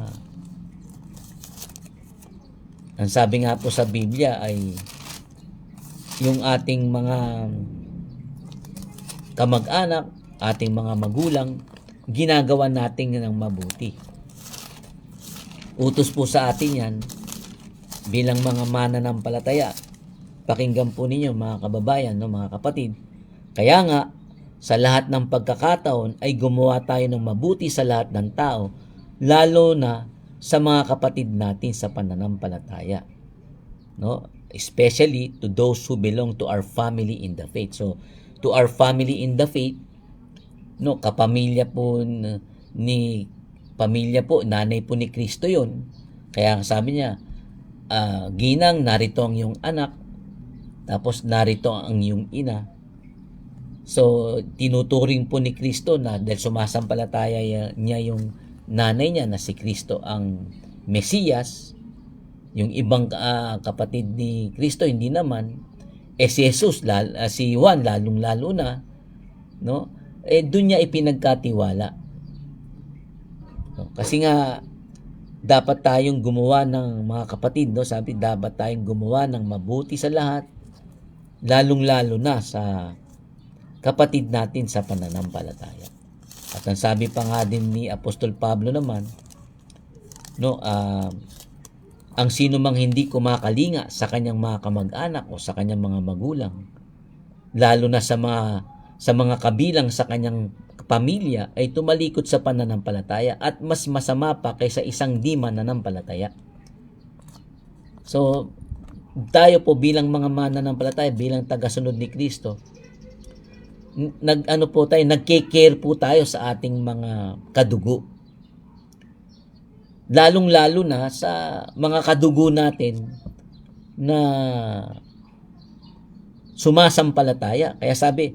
ang sabi nga po sa Biblia ay yung ating mga kamag-anak, ating mga magulang, ginagawa natin ng mabuti. Utos po sa atin yan bilang mga mananampalataya. Pakinggan po ninyo mga kababayan, no, mga kapatid. Kaya nga, sa lahat ng pagkakataon ay gumawa tayo ng mabuti sa lahat ng tao, lalo na sa mga kapatid natin sa pananampalataya. No? especially to those who belong to our family in the faith. So, to our family in the faith, no, kapamilya po ni pamilya po, nanay po ni Kristo 'yon. Kaya sabi niya, Ginang, narito ang iyong anak, tapos narito ang iyong ina. So, tinuturing po ni Kristo na dahil sumasampalataya niya yung nanay niya na si Kristo ang Mesiyas, yung ibang kapatid ni Kristo hindi naman, si Jesus, si Juan lalong-lalo na, no? Doon niya ipinagkatiwala. No? Kasi nga dapat tayong gumawa ng mga kapatid, no? Sabi, dapat tayong gumawa ng mabuti sa lahat, lalong-lalo na sa kapatid natin sa pananampalataya. At ang sabi pa nga din ni Apostol Pablo naman, no, ang sino mang hindi kumakalinga sa kanyang mga kamag-anak o sa kanyang mga magulang, lalo na sa mga kabilang sa kanyang pamilya, ay tumalikod sa pananampalataya at mas masama pa kaysa isang di mananampalataya. So, tayo po bilang mga mananampalataya, bilang tagasunod ni Kristo, nagke-care po tayo sa ating mga kadugo. Lalong-lalo na sa mga kadugo natin na sumasampalataya. Kaya sabi,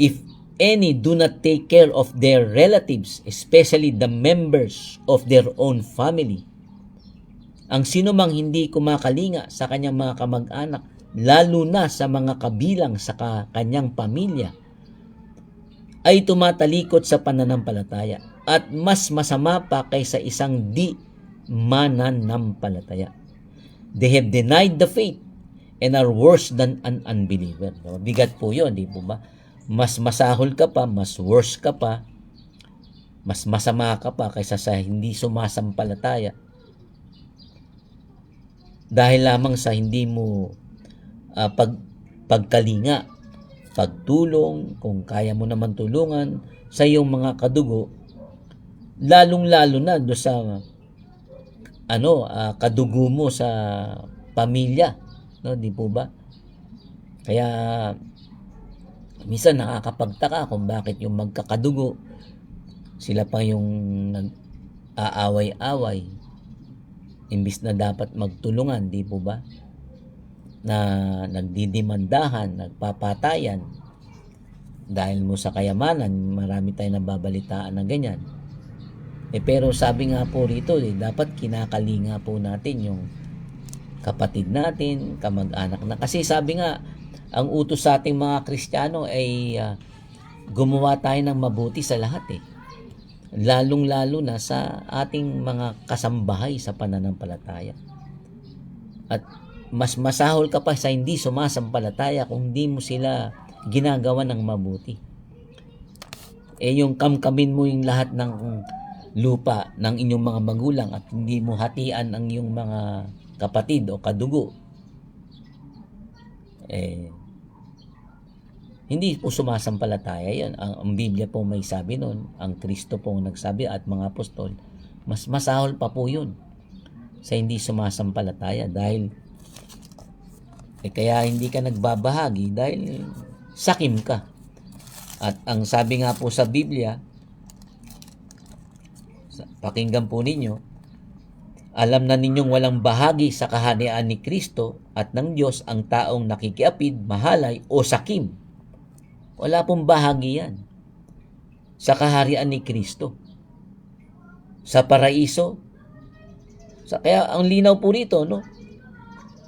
if any do not take care of their relatives, especially the members of their own family, ang sino mang hindi kumakalinga sa kanyang mga kamag-anak, lalo na sa mga kabilang sa kanyang pamilya, ay tumatalikod sa pananampalataya at mas masama pa kaysa isang di mananampalataya. They have denied the faith and are worse than an unbeliever. Bigat po yun, di po ba? Mas masahol ka pa, mas worse ka pa, mas masama ka pa kaysa sa hindi sumasampalataya. Dahil lamang sa hindi mo pagkalinga, pagtulong, kung kaya mo naman tulungan sa iyong mga kadugo, lalong-lalo na do sa kadugo mo sa pamilya, no, di po ba? Kaya minsan nakakapagtaka kung bakit yung magkakadugo sila pa yung nag-aaway-away imbis na dapat magtulungan, di po ba? Na nagdidimandahan, nagpapatayan dahil mo sa kayamanan. Marami tayong nababalitaan na ganyan. Pero sabi nga po rito, dapat kinakalinga po natin yung kapatid natin, kamag-anak na. Kasi sabi nga, ang utos sa ating mga Kristiyano ay gumawa tayo ng mabuti sa lahat lalong-lalo na sa ating mga kasambahay sa pananampalataya. At mas masahol ka pa sa hindi sumasampalataya kung hindi mo sila ginagawa ng mabuti. Yung kamkamin mo yung lahat ng lupa ng inyong mga magulang at hindi mo hatian ang iyong mga kapatid o kadugo, hindi po sumasampalataya yan. Ang Biblia po may sabi nun, ang Kristo po nagsabi at mga apostol, mas masahol pa po yun sa hindi sumasampalataya dahil kaya hindi ka nagbabahagi dahil sakim ka. At ang sabi nga po sa Biblia, pakinggan po ninyo, alam na ninyong walang bahagi sa kaharian ni Kristo at ng Diyos ang taong nakikiapid, mahalay o sakim. Wala pong bahagi yan sa kaharian ni Kristo. Sa paraiso. Kaya ang linaw po rito, no?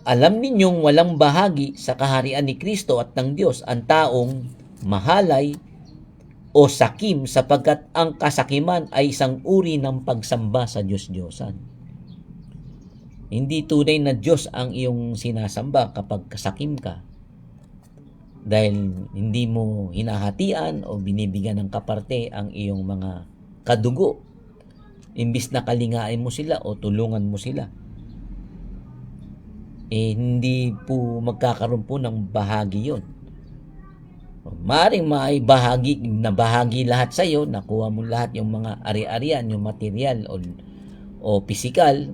Alam ninyong walang bahagi sa kaharian ni Kristo at ng Diyos ang taong mahalay o sakim, sapagkat ang kasakiman ay isang uri ng pagsamba sa Diyos-Diyosan. Hindi tunay na Diyos ang iyong sinasamba kapag kasakim ka, dahil hindi mo hinahatian o binibigyan ng kaparte ang iyong mga kadugo. Imbis na kalingain mo sila o tulungan mo sila, hindi po magkakaroon po ng bahagi yon. Maaaring may bahagi lahat sa iyo, nakuha mo lahat yung mga ari-arian, yung material o physical,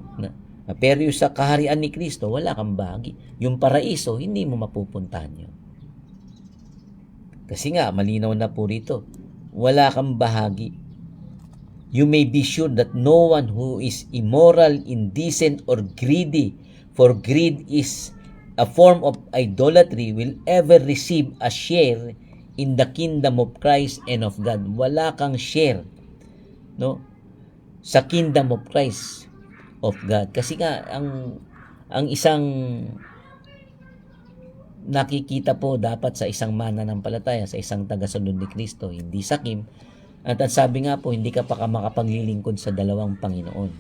Pero yung sa kaharian ni Kristo, wala kang bahagi. Yung paraiso, hindi mo mapupuntahan yun. Kasi nga, malinaw na po rito, wala kang bahagi. You may be sure that no one who is immoral, indecent, or greedy, for greed is a form of idolatry, will ever receive a share in the kingdom of Christ and of God. Wala kang share, no, sa kingdom of Christ of God. Kasi nga ang isang nakikita po dapat sa isang mananampalataya, sa isang tagasunod ni Kristo, hindi sakim. At sabi nga po, hindi ka pa makapaglilingkod sa dalawang Panginoon.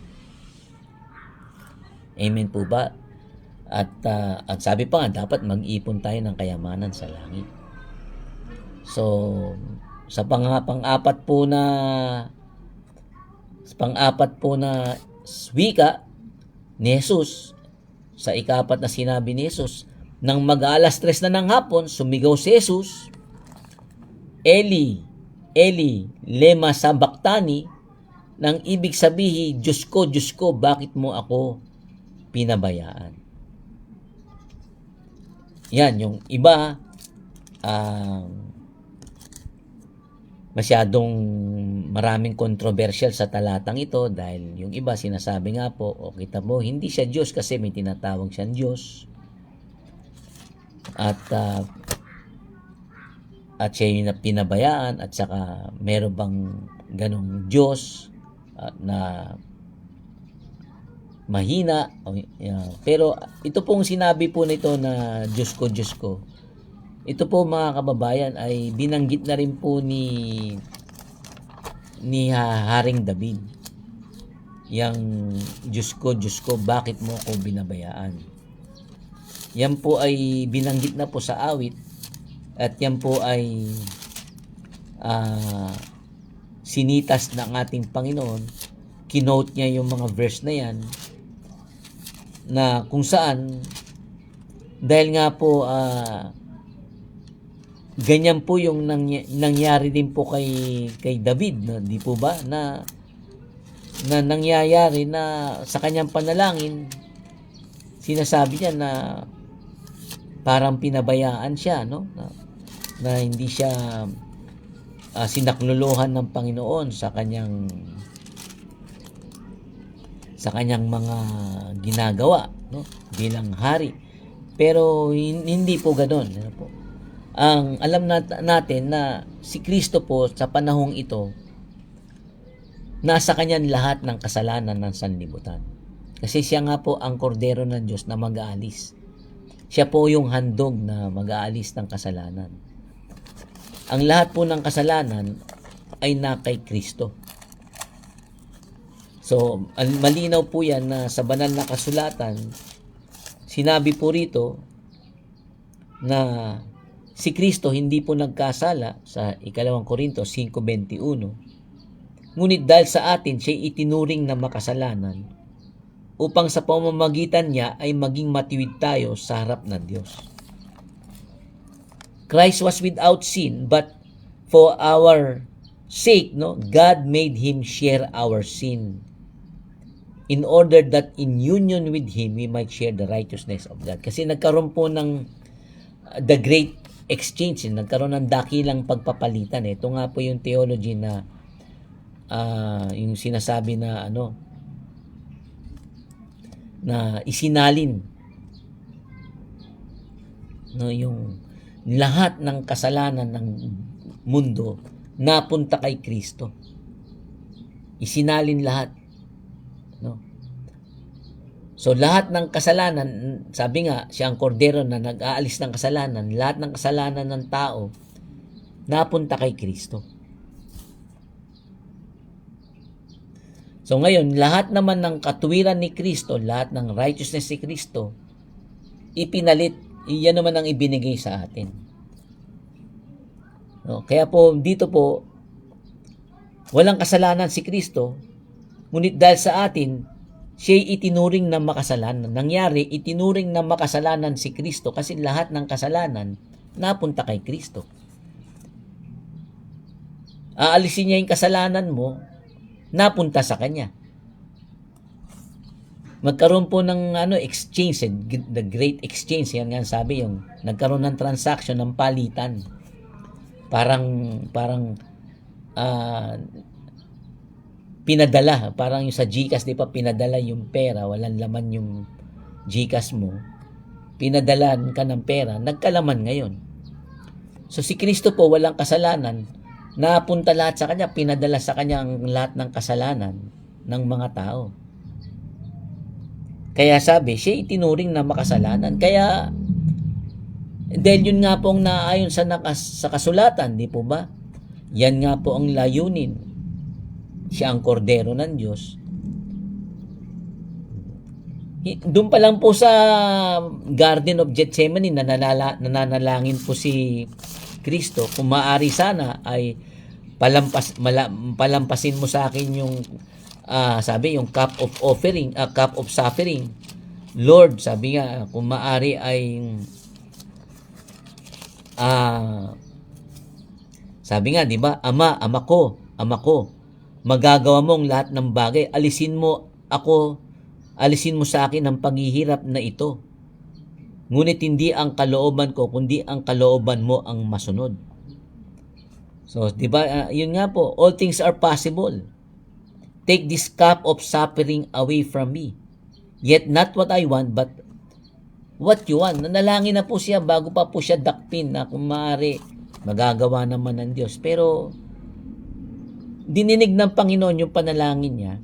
Amen po ba? At sabi pa nga, dapat mag-ipon tayo ng kayamanan sa langit. So, sa pang-apat po na wika ni Jesus, sa ika-4 na sinabi ni Jesus, nang mag-aalas 3 na ng hapon, sumigaw si Jesus, Eli, Eli, lema sabachthani, nang ibig sabihin, Diyos ko, bakit mo ako pinabayaan? Yan, yung iba, masyadong maraming controversial sa talatang ito dahil yung iba sinasabi nga po, o kita mo, hindi siya Diyos kasi may tinatawag siyang Diyos. At siya yung pinabayaan at saka meron bang ganong Diyos na mahina. Pero ito pong sinabi po nito na Diyos ko, ito po mga kababayan ay binanggit na rin po ni Haring David. Yang Diyos ko, bakit mo ako binabayaan? Yan po ay binanggit na po sa awit at yan po ay sinitas ng ating Panginoon. Kinote niya yung mga verse na yan na kung saan dahil nga po ganyan po yung nangyari din po kay David, no? Di po ba na nangyayari na sa kanyang panalangin sinasabi niya na parang pinabayaan siya, no, na hindi siya sinakluluhan ng Panginoon sa kanyang mga ginagawa, no, bilang hari. Pero hindi po ganoon, ano po. Ang alam natin na si Kristo po sa panahong ito, nasa kanya lahat ng kasalanan ng sanlibutan. Kasi siya nga po ang kordero ng Diyos na mag-aalis. Siya po yung handog na mag-aalis ng kasalanan. Ang lahat po ng kasalanan ay na kay Kristo. So, malinaw po yan na sa banal na kasulatan, sinabi po rito na si Kristo hindi po nagkasala sa 2 Korinto 5:21. Ngunit dahil sa atin siya itinuring na makasalanan upang sa pamamagitan niya ay maging matiwid tayo sa harap ng Diyos. Christ was without sin, but for our sake, no, God made him share our sin in order that in union with him we might share the righteousness of God. Kasi nagkaroon po ng the great exchange, nagkaroon ng dakilang pagpapalitan. Ito nga po yung theology na yung sinasabi na na isinalin, no, yung lahat ng kasalanan ng mundo napunta kay Kristo. Isinalin lahat, no. So lahat ng kasalanan, sabi nga, siya ang kordero na nag-aalis ng kasalanan, lahat ng kasalanan ng tao napunta kay Kristo. So ngayon, lahat naman ng katuwiran ni Kristo, lahat ng righteousness ni Kristo, ipinalit, iyan naman ang ibinigay sa atin. No? Kaya po, dito po, walang kasalanan si Kristo, ngunit dahil sa atin, siya'y itinuring na makasalanan. Nangyari, itinuring na makasalanan si Kristo kasi lahat ng kasalanan napunta kay Kristo. Aalisin niya yung kasalanan mo, napunta sa Kanya. magkaroon po ng exchange, the great exchange, yan nga sabi, yung nagkaroon ng transaction, ng palitan. Parang pinadala, parang yung sa GCash, di pa pinadala yung pera, walang laman yung GCash mo, pinadalan ka ng pera, nagkalaman ngayon. So si Kristo po walang kasalanan, napunta lahat sa kanya, pinadala sa kanya ang lahat ng kasalanan ng mga tao. Kaya sabi, siya itinuring na makasalanan. Kaya, dahil yun nga po ang naayon sa kasulatan, di po ba? Yan nga po ang layunin. Siya ang kordero ng Diyos. Doon pa lang po sa Garden of Gethsemane, nananalangin po si Kristo, kung maaari sana ay palampasin mo sa akin yung sabi yung cup of suffering. Lord, sabi nga, kung maaari ay sabi nga, di ba, ama ko, magagawa mo ang lahat ng bagay. Alisin mo sa akin ang paghihirap na ito. Ngunit hindi ang kalooban ko, kundi ang kalooban mo ang masunod. So, di ba, yun nga po, all things are possible. Take this cup of suffering away from me. Yet not what I want, but what you want. Nanalangin na po siya bago pa po siya dakpin na kung maaari magagawa naman ng Diyos. Pero dininig ng Panginoon yung panalangin niya.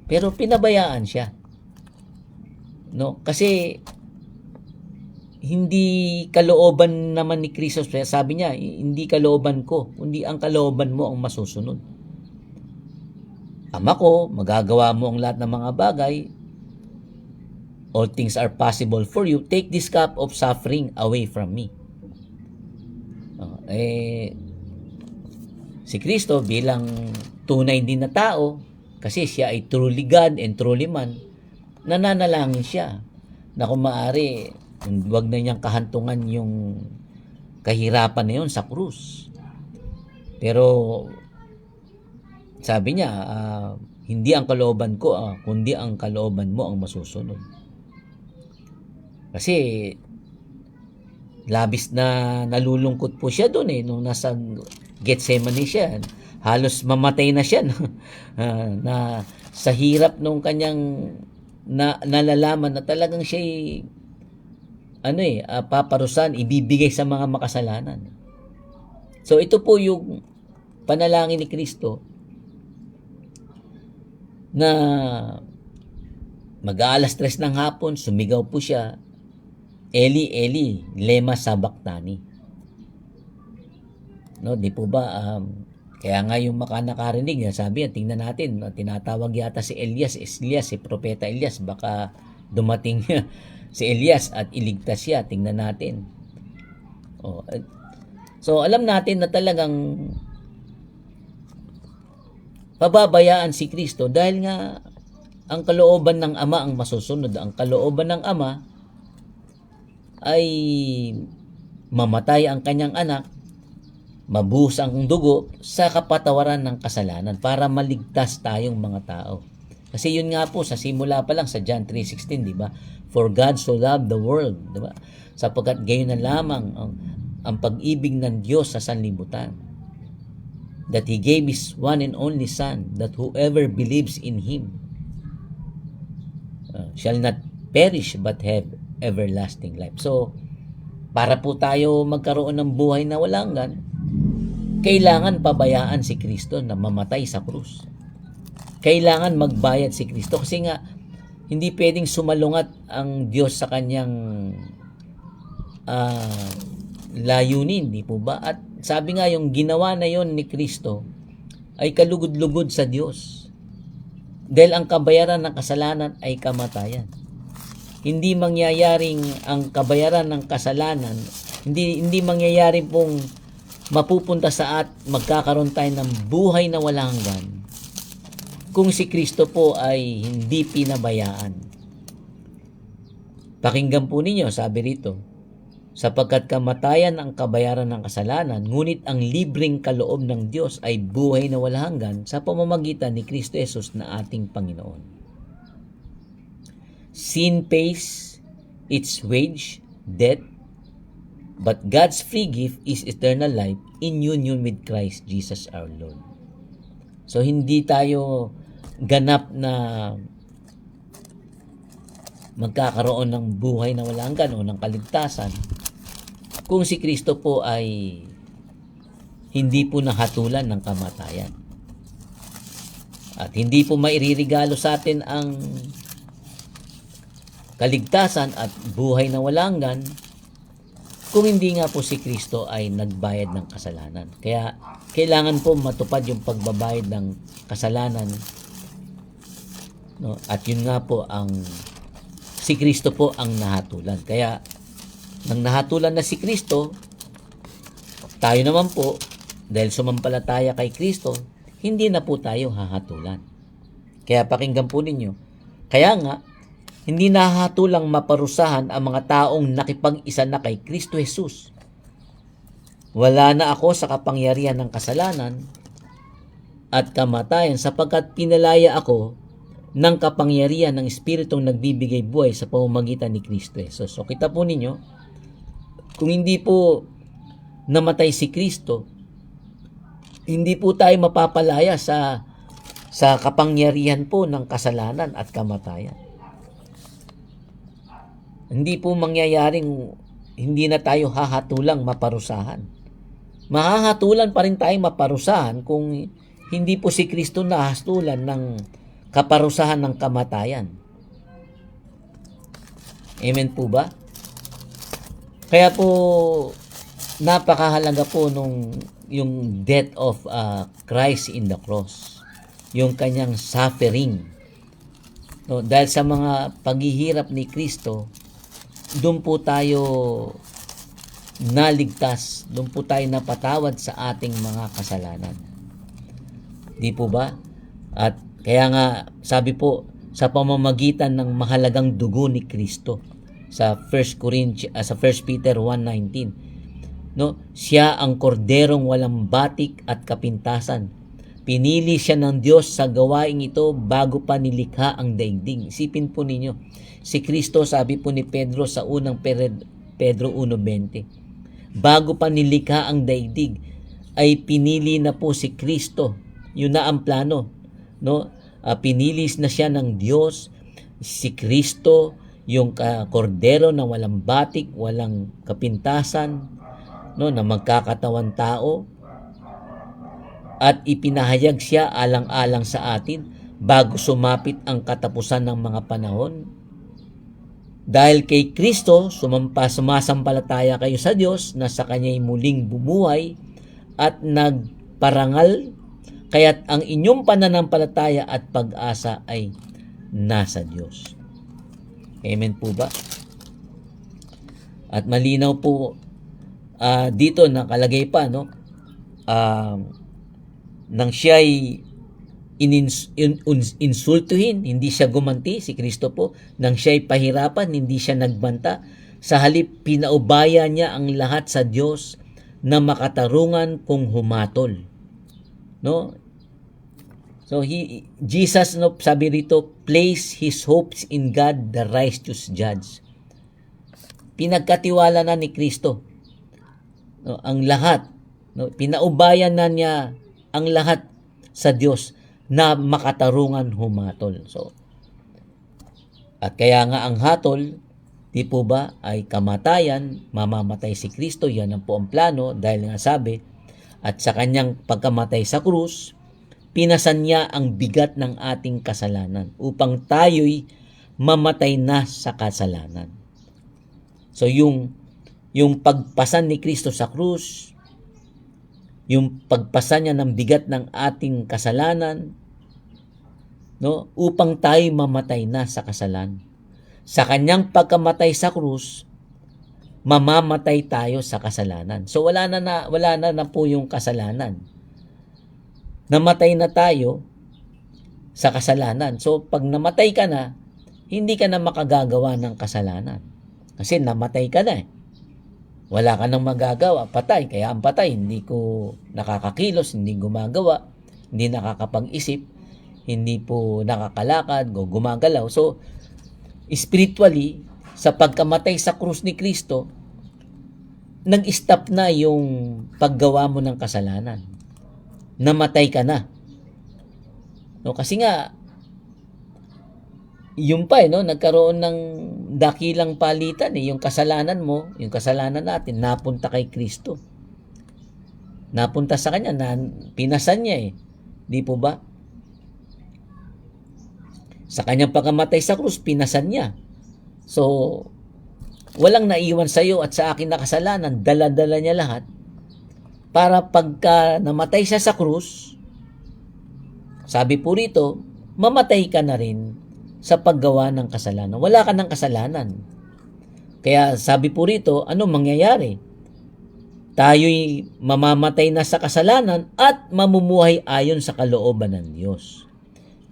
Pero pinabayaan siya. No? Kasi hindi kalooban naman ni Kristo. Sabi niya, hindi kalooban ko, kundi ang kalooban mo ang masusunod. Ama ko, magagawa mo ang lahat ng mga bagay. All things are possible for you. Take this cup of suffering away from me. Si Kristo bilang tunay din na tao, kasi siya ay truly God and truly man, nananalangin siya na kung maaari, huwag na niyang kahantungan yung kahirapan na yun sa krus. Pero sabi niya, hindi ang kalooban ko, kundi ang kalooban mo ang masusunod. Kasi labis na nalulungkot po siya doon nung nasa Gethsemane siya. Halos mamatay na siya na sa hirap nung kanyang nalalaman na talagang siya paparusahan, ibibigay sa mga makasalanan. So ito po yung panalangin ni Kristo na mag-aalas 3 ng hapon, sumigaw po siya, Eli, Eli, lema sabachthani. No, di po ba? Kaya nga yung nakarinig, sabi yan, tingnan natin, tinatawag yata si Elias, si Propeta Elias, baka dumating si Elias at iligtas siya, tingnan natin. So, alam natin na talagang pababayaan si Kristo dahil nga ang kalooban ng Ama ang masusunod. Ang kalooban ng Ama ay mamatay ang kanyang anak, mabuhos ang dugo sa kapatawaran ng kasalanan para maligtas tayong mga tao. Kasi yun nga po sa simula pa lang sa John 3:16, di ba? For God so loved the world, di ba? Sapagkat gayon na lamang ang pag-ibig ng Diyos sa sanlibutan, that He gave His one and only Son, that whoever believes in Him shall not perish but have everlasting life. So, para po tayo magkaroon ng buhay na walang hanggan, kailangan pabayaan si Kristo na mamatay sa krus. Kailangan magbayad si Kristo kasi nga hindi pwedeng sumalungat ang Diyos sa kanyang layunin, di po ba? At sabi nga yung ginawa na yon ni Kristo ay kalugod-lugod sa Diyos. Dahil ang kabayaran ng kasalanan ay kamatayan. Hindi mangyayaring ang kabayaran ng kasalanan, hindi mangyayari pong mapupunta sa magkakaroon tayo ng buhay na walang hanggan kung si Kristo po ay hindi pinabayaan. Pakinggan po ninyo, sabi rito, sapagkat kamatayan ang kabayaran ng kasalanan, ngunit ang libreng kaloob ng Diyos ay buhay na walang hanggan sa pamamagitan ni Kristo Jesus na ating Panginoon. Sin pays its wage, death, but God's free gift is eternal life in union with Christ Jesus our Lord. So hindi tayo ganap na magkakaroon ng buhay na walang hanggan o ng kaligtasan kung si Kristo po ay hindi po nahatulan ng kamatayan. At hindi po mairirigalo sa atin ang kaligtasan at buhay na walang hanggan kung hindi nga po si Kristo ay nagbayad ng kasalanan. Kaya kailangan po matupad yung pagbabayad ng kasalanan. No? At yun nga po ang si Kristo po ang nahatulan. Kaya nang nahatulan na si Kristo, tayo naman po, dahil sumampalataya kay Kristo, hindi na po tayo hahatulan. Kaya pakinggan po ninyo. Kaya nga, hindi nahahatulang maparusahan ang mga taong nakipag-isa na kay Kristo Jesus. Wala na ako sa kapangyarihan ng kasalanan at kamatayan sapagkat pinalaya ako ng kapangyarihan ng Espiritong nagbibigay buhay sa pamamagitan ni Kristo Jesus. So kita po ninyo, kung hindi po namatay si Kristo, hindi po tayo mapapalaya sa kapangyarihan po ng kasalanan at kamatayan. Hindi po mangyayaring hindi na tayo hahatulang maparusahan. Mahahatulan pa rin tayo maparusahan kung hindi po si Kristo nahatulan ng kaparusahan ng kamatayan. Amen po ba? Kaya po napakahalaga po yung death of Christ in the cross. Yung kanyang suffering. No, dahil sa mga paghihirap ni Kristo, doon po tayo naligtas, doon po tayo napatawad sa ating mga kasalanan. Di po ba? At kaya nga sabi po sa pamamagitan ng mahalagang dugo ni Kristo sa 1 Peter 1:19, no, siya ang korderong walang batik at kapintasan. Pinili siya ng Diyos sa gawaing ito bago pa nilikha ang daigdig. Isipin po ninyo, si Kristo, sabi po ni Pedro sa unang Pedro 1:20, bago pa nilikha ang daigdig, ay pinili na po si Kristo. Yun na ang plano. No? Pinili na siya ng Diyos, si Kristo, yung kordero na walang batik, walang kapintasan, no, na magkakatawan tao, at ipinahayag siya alang-alang sa atin bago sumapit ang katapusan ng mga panahon. Dahil kay Kristo, sumasampalataya kayo sa Diyos na sa Kanya'y muling bumuhay at nagparangal, kaya't ang inyong pananampalataya at pag-asa ay nasa Diyos. Amen po ba? At malinaw po dito nakalagay pa, no? Nang siya'y insultuhin, hindi siya gumanti, si Kristo po. Nang siya'y pahirapan, hindi siya nagbanta. Sa halip, pinaubaya niya ang lahat sa Diyos na makatarungan kung humatol. No? So, Jesus, no, sabi rito, place his hopes in God, the righteous judge. Pinagkatiwala na ni Kristo, no, ang lahat. No, pinaubayan na niya ang lahat sa Diyos na makatarungan humatol. So, at kaya nga ang hatol, di po ba, ay kamatayan, mamamatay si Kristo, yan ang po ang plano, dahil nga sabi, at sa kanyang pagkamatay sa krus, pinasan niya ang bigat ng ating kasalanan upang tayo'y mamatay na sa kasalanan. So, yung pagpasan ni Kristo sa krus, yung pagpasan niya ng bigat ng ating kasalanan, no, upang tayo mamatay na sa kasalanan. Sa kanyang pagkamatay sa krus, mamamatay tayo sa kasalanan. So wala na po yung kasalanan. Namatay na tayo sa kasalanan. So pag namatay ka na, hindi ka na makagagawa ng kasalanan. Kasi namatay ka na eh. Wala ka nang magagawa, patay. Kaya ang patay, hindi ko nakakakilos, hindi gumagawa, hindi nakakapag-isip, hindi po nakakalakad o gumagalaw. So, spiritually, sa pagkamatay sa krus ni Kristo, nag-stop na yung paggawa mo ng kasalanan. Namatay ka na. No, kasi nga, yung pa no, nagkaroon ng dakilang palitan yung kasalanan mo, yung kasalanan natin, napunta kay Kristo. Napunta sa kanya, pinasan niya Di po ba? Sa kanyang pagkamatay sa krus, pinasan niya. So, walang naiwan sa iyo at sa akin na kasalanan, dala-dala niya lahat. Para pagka namatay siya sa krus, sabi po rito, mamatay ka na rin sa paggawa ng kasalanan. Wala ka ng kasalanan. Kaya sabi po rito, ano mangyayari? Tayo'y mamamatay na sa kasalanan at mamumuhay ayon sa kalooban ng Diyos.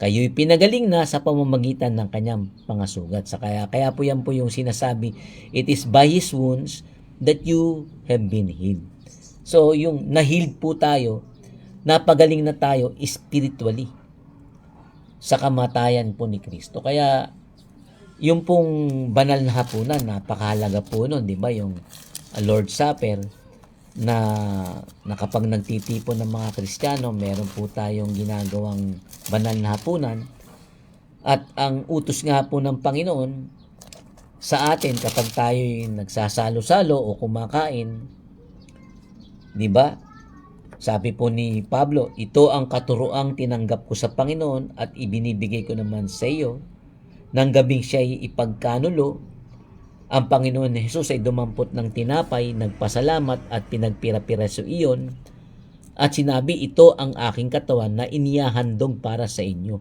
Kayo'y pinagaling na sa pamamagitan ng kanyang pangasugat. Kaya po yan po yung sinasabi, it is by His wounds that you have been healed. So yung na-healed po tayo, napagaling na tayo spiritually sa kamatayan po ni Kristo. Kaya yung pong banal na hapunan, napakahalaga po nun, di ba? Yung Lord's Supper, na kapag nagtitipon ng mga Kristiyano, meron po tayong ginagawang banal na hapunan. At ang utos nga po ng Panginoon sa atin kapag tayo'y nagsasalo-salo o kumakain, di ba? Sabi po ni Pablo, ito ang katuroang tinanggap ko sa Panginoon at ibinibigay ko naman sa iyo. Nang gabing siya'y ipagkanulo, ang Panginoon ni Jesus ay dumampot ng tinapay, nagpasalamat at pinagpira-piraso iyon at sinabi, ito ang aking katawan na inihahandog para sa inyo.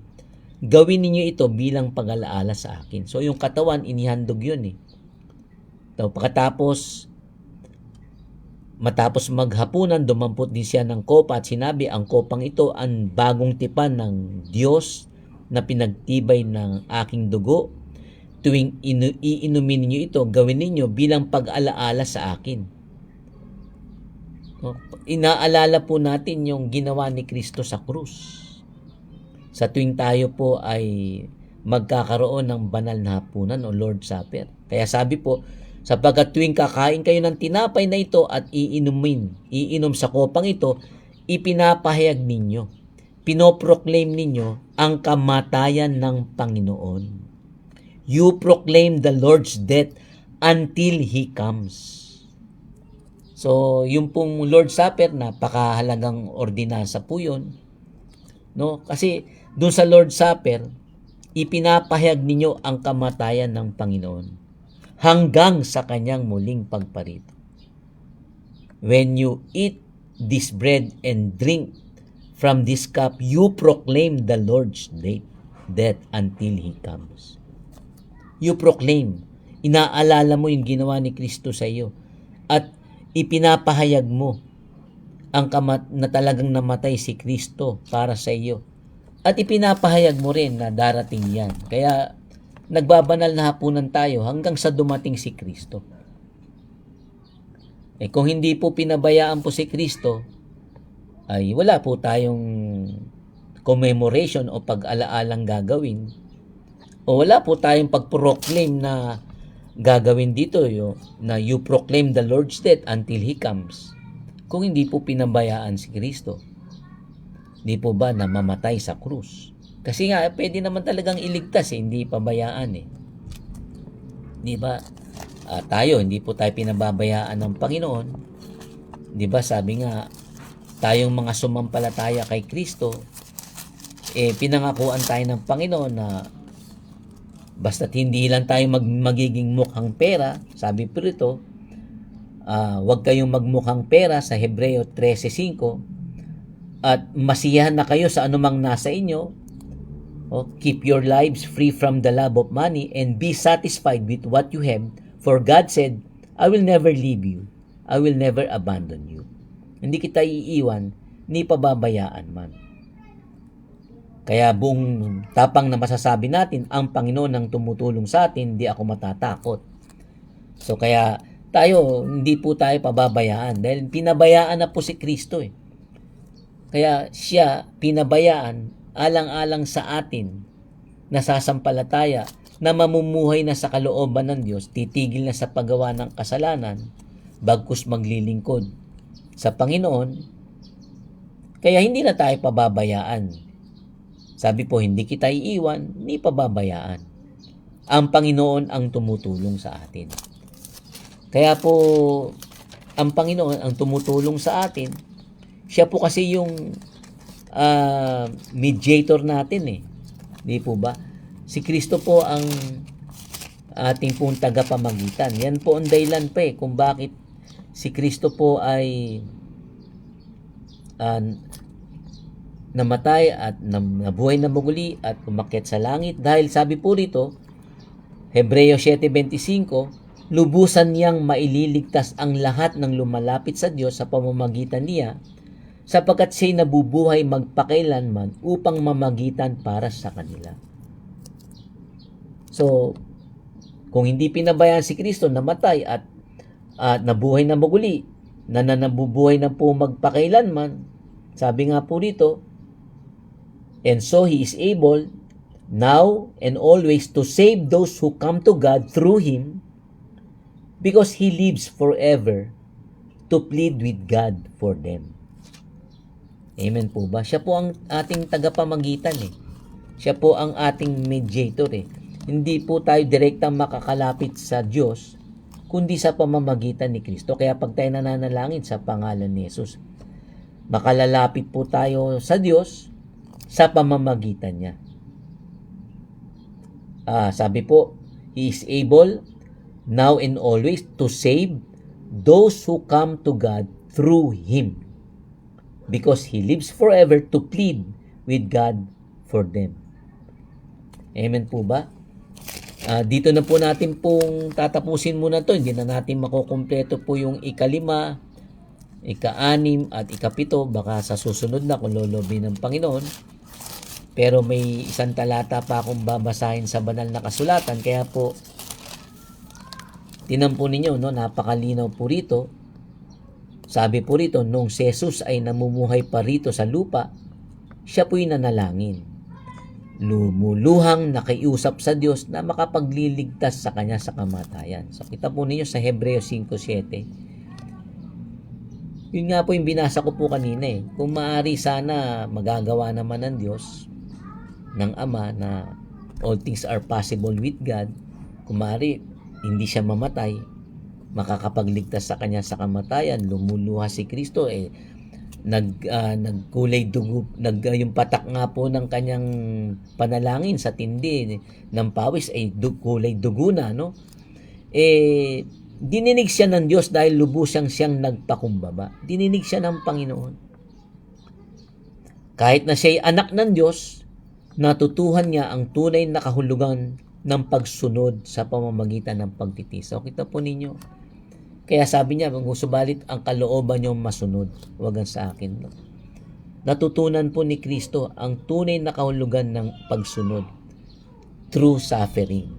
Gawin ninyo ito bilang pag-alaala sa akin. So yung katawan, inihandog yun matapos maghapunan, dumampot din siya ng kopa at sinabi, ang kopang ito ang bagong tipan ng Diyos na pinagtibay ng aking dugo. Tuwing iinumin ninyo ito, gawin ninyo bilang pag-alaala sa akin. Inaalala po natin yung ginawa ni Kristo sa krus. Sa tuwing tayo po ay magkakaroon ng banal na hapunan o Lord's Supper. Kaya sabi po, sapagkat tuwing kakain kayo ng tinapay na ito at iinom sa kopang ito, ipinapahayag ninyo, pinoproclaim ninyo ang kamatayan ng Panginoon. You proclaim the Lord's death until He comes. So, yung pong Lord's Supper, napakahalagang ordinansa po yun. No? Kasi, dun sa Lord's Supper, ipinapahayag ninyo ang kamatayan ng Panginoon hanggang sa kanyang muling pagparito. When you eat this bread and drink from this cup, you proclaim the Lord's death until He comes. You proclaim, inaalala mo yung ginawa ni Kristo sa iyo at ipinapahayag mo na talagang namatay si Kristo para sa iyo at ipinapahayag mo rin na darating yan. Kaya nagbabanal na hapunan tayo hanggang sa dumating si Kristo. Kung hindi po pinabayaan po si Kristo, ay wala po tayong commemoration o pag-alaalang gagawin. O wala po tayong pag-proclaim na gagawin dito na you proclaim the Lord's death until He comes. Kung hindi po pinabayaan si Kristo, di po ba na mamatay sa krus? Kasi nga, pwede naman talagang iligtas hindi pabayaan Di ba? Hindi po tayo pinababayaan ng Panginoon. Di ba? Sabi nga, tayong mga sumampalataya kay Kristo, pinangakuan tayo ng Panginoon na basta't hindi lang tayo magiging mukhang pera, sabi po rito, huwag kayong magmukhang pera sa Hebreo 13:5, at masiyahan na kayo sa anumang nasa inyo. Keep your lives free from the love of money and be satisfied with what you have, for God said, I will never leave you, I will never abandon you. Hindi kita iiwan, ni pababayaan man. Kaya buong tapang na masasabi natin, ang Panginoon ang tumutulong sa atin, di ako matatakot. So kaya hindi po tayo pababayaan dahil pinabayaan na po si Kristo Kaya siya pinabayaan alang-alang sa atin na sasampalataya na mamumuhay na sa kalooban ng Diyos, titigil na sa paggawa ng kasalanan, bagkus maglilingkod sa Panginoon, kaya hindi na tayo pababayaan. Sabi po, hindi kita iiwan, ni pababayaan. Ang Panginoon ang tumutulong sa atin. Kaya po, ang Panginoon ang tumutulong sa atin. Siya po kasi yung mediator natin eh. Di po ba? Si Kristo po ang ating pong tagapamagitan. Yan po ang dahilan pa eh kung bakit si Kristo po ay namatay at nabuhay na muli at umakyat sa langit. Dahil sabi po rito, Hebreo 7:25, lubusan niyang maililigtas ang lahat ng lumalapit sa Diyos sa pamamagitan niya, sapagkat siya'y nabubuhay magpakailanman upang mamagitan para sa kanila. So, kung hindi pinabayaan si Kristo, namatay at nabuhay na muli, na nabubuhay na po magpakailanman, sabi nga po rito, and so He is able now and always to save those who come to God through Him, because He lives forever to plead with God for them. Amen po ba? Siya po ang ating tagapamagitan eh. Siya po ang ating mediator eh. Hindi po tayo direktang makakalapit sa Diyos, kundi sa pamamagitan ni Kristo. Kaya pag tayo nananalangin sa pangalan ni Jesus, makalalapit po tayo sa Diyos sa pamamagitan niya. Sabi po, He is able now and always to save those who come to God through Him, because He lives forever to plead with God for them. Amen po ba? Dito na po natin pong tatapusin muna to. Hindi na natin makukumpleto po yung ika-5, ika-6 at ika-7. Baka sa susunod na kung lolobi ng Panginoon. Pero may isang talata pa akong babasahin sa banal na kasulatan. Kaya po, tinan po ninyo, no? Napakalinaw po rito. Sabi po rito, nung si Jesus ay namumuhay pa rito sa lupa, siya po'y nanalangin. Lumuluhang nakiusap sa Diyos na makapagliligtas sa kanya sa kamatayan. So kita po ninyo sa Hebreo 5:7. Yun nga po yung binasa ko po kanina eh. Kung maaari sana magagawa naman ng Diyos, ng Ama, na all things are possible with God. Kung maaari, hindi siya mamatay, makakapagligtas sa kanya sa kamatayan. Lumuluha si Kristo eh. Nagkulay dugo, yung patak nga po ng kanyang panalangin sa tindi ng pawis ay kulay dugo na, no? Dininig siya ng Diyos dahil lubusang siyang nagpakumbaba. Dininig siya ng Panginoon. Kahit na siya'y anak ng Diyos, natutuhan niya ang tunay na kahulugan ng pagsunod sa pamamagitan ng pagtitiis. So, kita po ninyo. Kaya sabi niya, subalit ang kalooban niyo masunod, huwag sa akin. No? Natutunan po ni Kristo ang tunay na kahulugan ng pagsunod through suffering.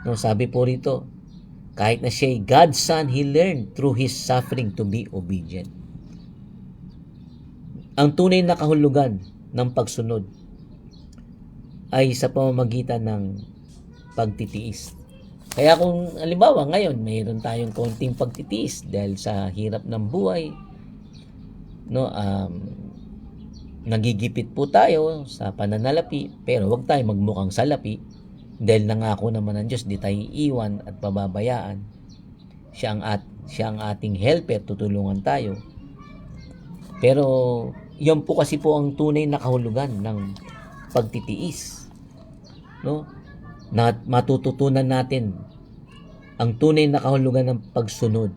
No, sabi po rito, kahit na siya'y God's Son, He learned through His suffering to be obedient. Ang tunay na kahulugan ng pagsunod ay sa pamamagitan ng pagtitiis. Kaya kung halimbawa ngayon mayroon tayong konting pagtitiis dahil sa hirap ng buhay, no, nagigipit po tayo sa pananalapi, pero wag tayo magmukhang salapi dahil nangako naman ng Diyos di tayo iiwan at pababayaan. Siya ang ating helper, tutulungan tayo. Pero yan po kasi po ang tunay na kahulugan ng pagtitiis, no? Na matututunan natin ang tunay na kahulugan ng pagsunod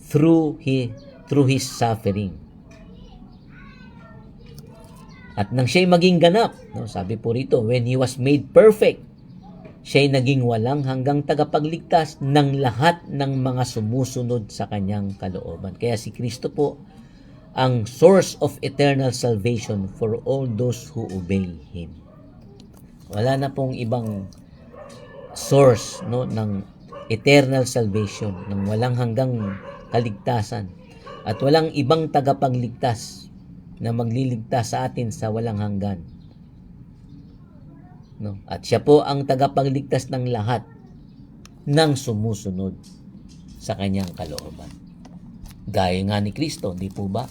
through His suffering. At nang siya'y maging ganap, no, sabi po rito, when He was made perfect, siya'y naging walang hanggang tagapagligtas ng lahat ng mga sumusunod sa kanyang kalooban. Kaya si Kristo po ang source of eternal salvation for all those who obey Him. Wala na pong ibang source, no, ng eternal salvation, ng walang hanggang kaligtasan, at walang ibang tagapagligtas na magliligtas sa atin sa walang hanggan No? At siya po ang tagapagligtas ng lahat ng sumusunod sa kanyang kalooban. Gaya nga ni Kristo, di po ba?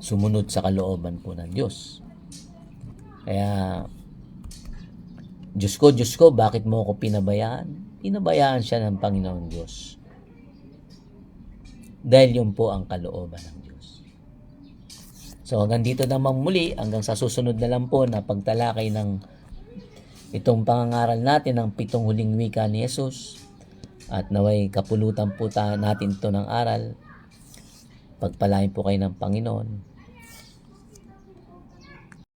Sumunod sa kalooban po ng Diyos. Kaya, Diyos ko, bakit mo ako pinabayaan? Pinabayaan siya ng Panginoon Diyos. Dahil yun po ang kalooban ng Diyos. So hanggang dito naman muli, hanggang sa susunod na lang po na pagtalakay ng itong pangangaral natin ng 7 huling wika ni Jesus. At naway kapulutan po natin ito ng aral. Pagpalain po kayo ng Panginoon.